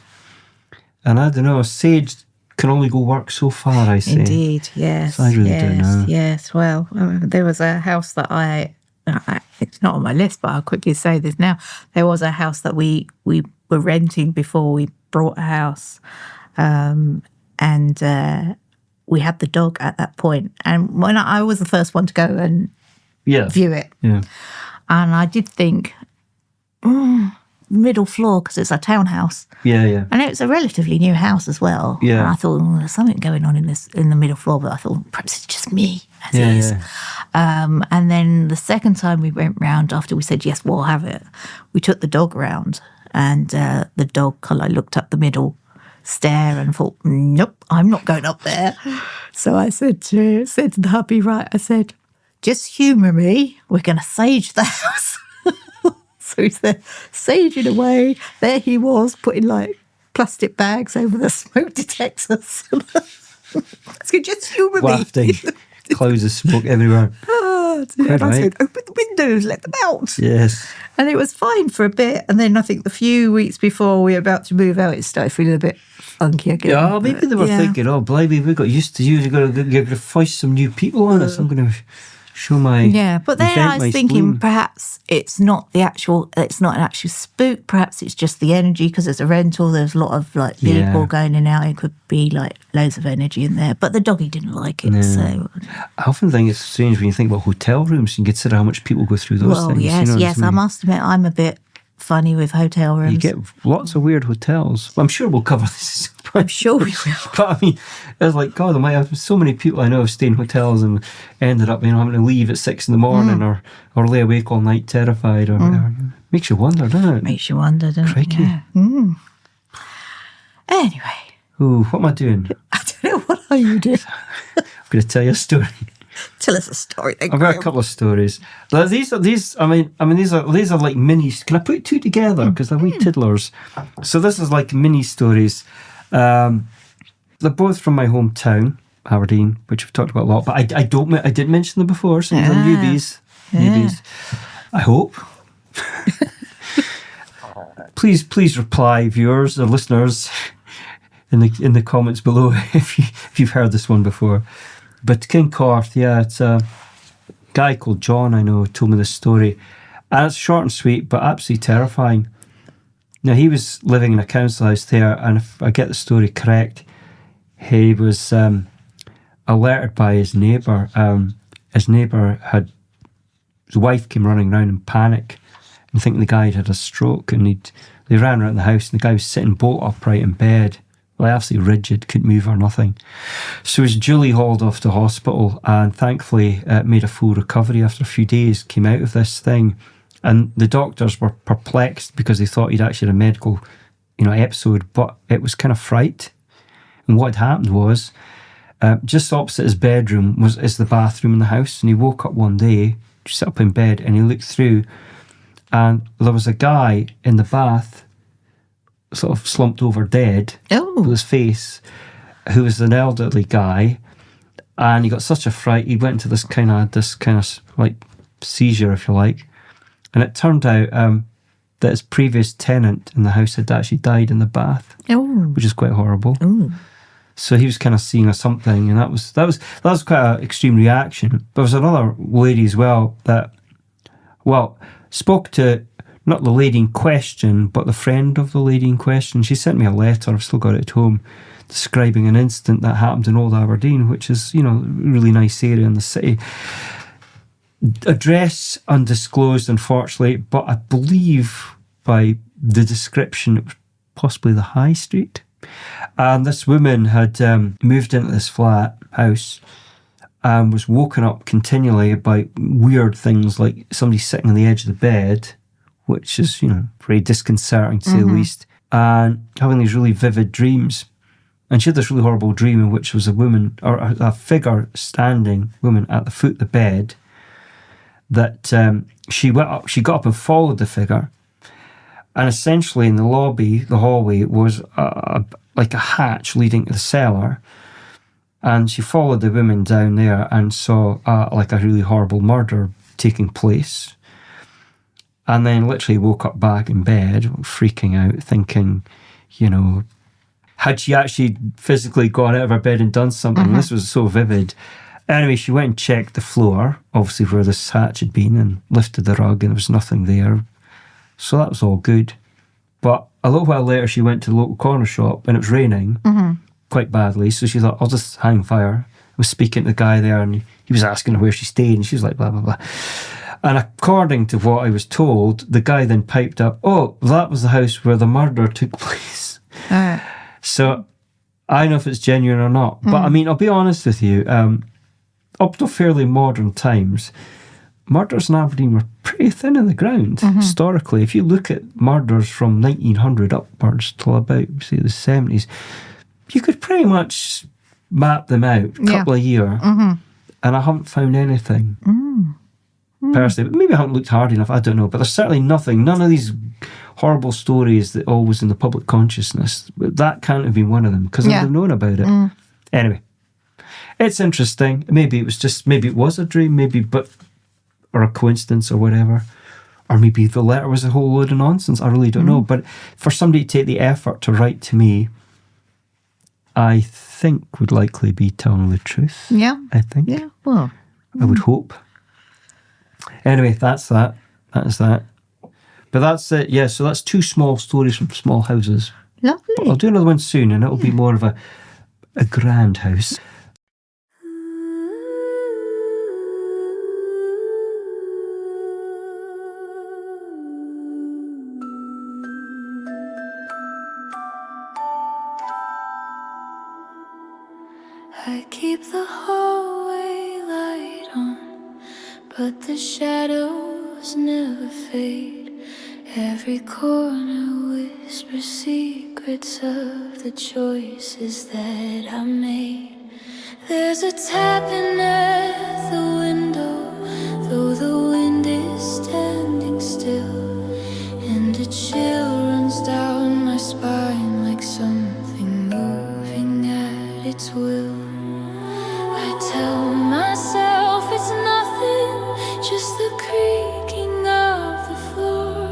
And I don't know, sage can only go work so far, I say. Indeed, yes. So I really don't know. Yes, well, there was a house that it's not on my list, but I'll quickly say this now. There was a house that we were renting before we bought a house. And we had the dog at that point. And when I was the first one to go and view it. Yeah. And I did think, middle floor, because it's a townhouse. Yeah. And it was a relatively new house as well. Yeah. And I thought, there's something going on in the middle floor, but I thought, perhaps it's just me. as it is. And then the second time we went round, after we said, yes, we'll have it, we took the dog around, and the dog kind of looked up the middle stair and thought, nope, I'm not going up there. So I said to the hubby, right, I said, just humour me, we're going to sage the house. So he's there saging away. There he was, putting like plastic bags over the smoke detectors. I said, just humour me. Wafting clouds of smoke everywhere. And I said, open the windows, let them out. Yes. And it was fine for a bit. And then I think the few weeks before we were about to move out, it started feeling a bit funky again. Yeah, maybe they were thinking, oh, blimey, we got used to you. You're going to foist some new people on us. I'm going to show my... Yeah, but then I was thinking perhaps it's not an actual spook. Perhaps it's just the energy, because it's a rental. There's a lot of like people going in and out. It could be like loads of energy in there. But the doggy didn't like it, so... I often think it's strange when you think about hotel rooms and consider how much people go through those things. Yes, I must admit, I'm a bit funny with hotel rooms. You get lots of weird hotels. I'm sure we'll cover this. I'm sure we will. But I mean, it's like, God, I might have so many people I know have stayed in hotels and ended up, having to leave at 6 a.m. or lay awake all night terrified. Or makes you wonder, doesn't it? Makes you wonder, doesn't Crikey. it? Yeah. Anyway. Ooh, what am I doing? I don't know. What are you doing? I'm going to tell you a story. Tell us a story. Then, I've got a couple of stories. These are like minis. Can I put two together? Because they're wee tiddlers. So this is like mini stories. They're both from my hometown, Aberdeen, which we've talked about a lot. But I did mention them before, so they're newbies. I hope. Please reply, viewers or listeners, in the comments below if you've heard this one before. But King Corth, it's a guy called John I know told me this story. And it's short and sweet, but absolutely terrifying. Now, he was living in a council house there, and if I get the story correct, he was alerted by his neighbour. His wife came running around in panic and thinking the guy had had a stroke, and they ran around the house, and the guy was sitting bolt upright in bed, like absolutely rigid, couldn't move or nothing. So he was duly hauled off to hospital, and thankfully made a full recovery after a few days, came out of this thing. And the doctors were perplexed because they thought he'd actually had a medical, episode, but it was kind of fright. And what had happened was, just opposite his bedroom is the bathroom in the house, and he woke up one day, sat up in bed, and he looked through, and there was a guy in the bath, sort of slumped over dead, with his face, who was an elderly guy, and he got such a fright, he went into this kind of like seizure, if you like. And it turned out that his previous tenant in the house had actually died in the bath, which is quite horrible. So he was kind of seeing something, and that was quite an extreme reaction. But there was another lady as well that, spoke to not the lady in question, but the friend of the lady in question. She sent me a letter, I've still got it at home, describing an incident that happened in Old Aberdeen, which is, a really nice area in the city. Address undisclosed, unfortunately, but I believe by the description it was possibly the High Street. And this woman had moved into this flat house and was woken up continually by weird things like somebody sitting on the edge of the bed, which is, very disconcerting to say the least, and having these really vivid dreams. And she had this really horrible dream in which was a woman, or a figure standing, woman, at the foot of the bed, that she got up and followed the figure, and essentially in the hallway was like a hatch leading to the cellar, and she followed the woman down there and saw like a really horrible murder taking place, and then literally woke up back in bed, freaking out, thinking, had she actually physically gone out of her bed and done something? This was so vivid. Anyway, she went and checked the floor, obviously where this hatch had been, and lifted the rug, and there was nothing there. So that was all good. But a little while later, she went to the local corner shop, and it was raining quite badly. So she thought, I'll just hang fire. I was speaking to the guy there, and he was asking her where she stayed, and she was like, blah, blah, blah. And according to what I was told, the guy then piped up, that was the house where the murder took place. So I don't know if it's genuine or not. But I mean, I'll be honest with you. up to fairly modern times, murders in Aberdeen were pretty thin on the ground historically. If you look at murders from 1900 upwards till about, say, the 70s, you could pretty much map them out a couple of years, and I haven't found anything. Personally, maybe I haven't looked hard enough, I don't know, but there's certainly nothing, none of these horrible stories that always in the public consciousness, that can't have been one of them, because I would have known about it. Anyway, it's interesting. Maybe it was a dream, or a coincidence or whatever, or maybe the letter was a whole load of nonsense, I really don't know. But for somebody to take the effort to write to me, I think would likely be telling the truth. Yeah. I think. Yeah, well. I would hope. Anyway, that's that. That's that. But that's it. Yeah, so that's 2 small stories from small houses. Lovely. I'll do another one soon, and it'll be more of a grand house. I keep the hallway light on, but the shadows never fade. Every corner whispers secrets of the choices that I made. There's a tapping at the window, though the wind is standing still, and a chill runs down my spine like something moving at its will. I tell myself it's nothing, just the creaking of the floor.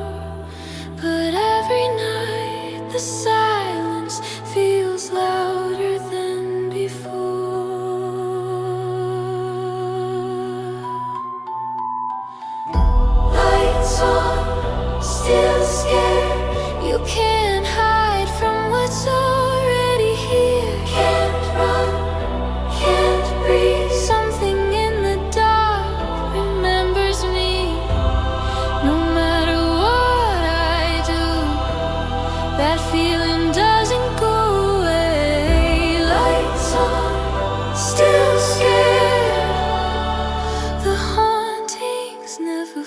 But every night the silence feels louder than before. Lights on, still scared. You can't hide from what's already here. Can't run, can't breathe. Something in the dark remembers me. No matter what I do, that feeling doesn't go away. Lights on, still scared. The hauntings never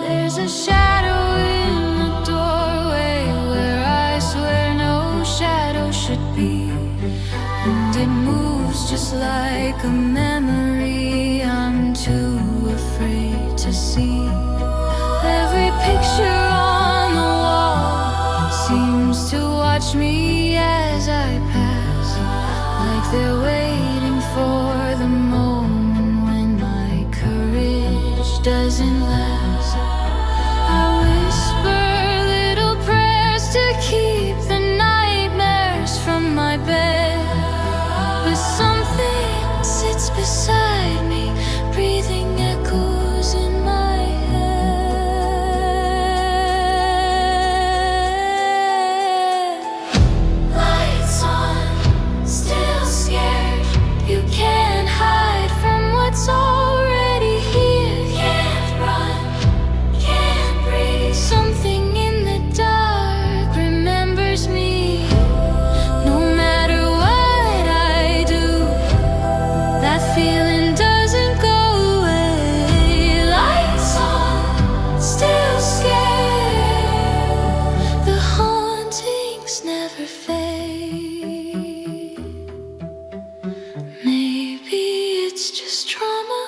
There's a shadow in the doorway where I swear no shadow should be, and it moves just like a memory I'm too afraid to see. Every picture on the wall seems to watch me as I pass, like they're waiting for the moment when my courage doesn't last. I whisper little prayers to keep the nightmares from my bed, but something sits beside me, breathing echoes in my head. Lights on, still scared. You can't hide from what's already here. Can't run, can't breathe. Something in the dark remembers me. No matter what I do, that feeling doesn't go away. Lights on, still scared. The hauntings never fade. Maybe it's just trauma,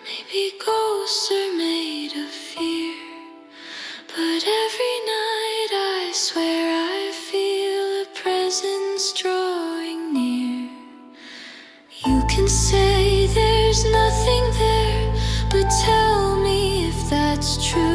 maybe ghosts are made of fear. But every night I swear I feel a presence drawing near. You can say there's nothing there, but tell me if that's true.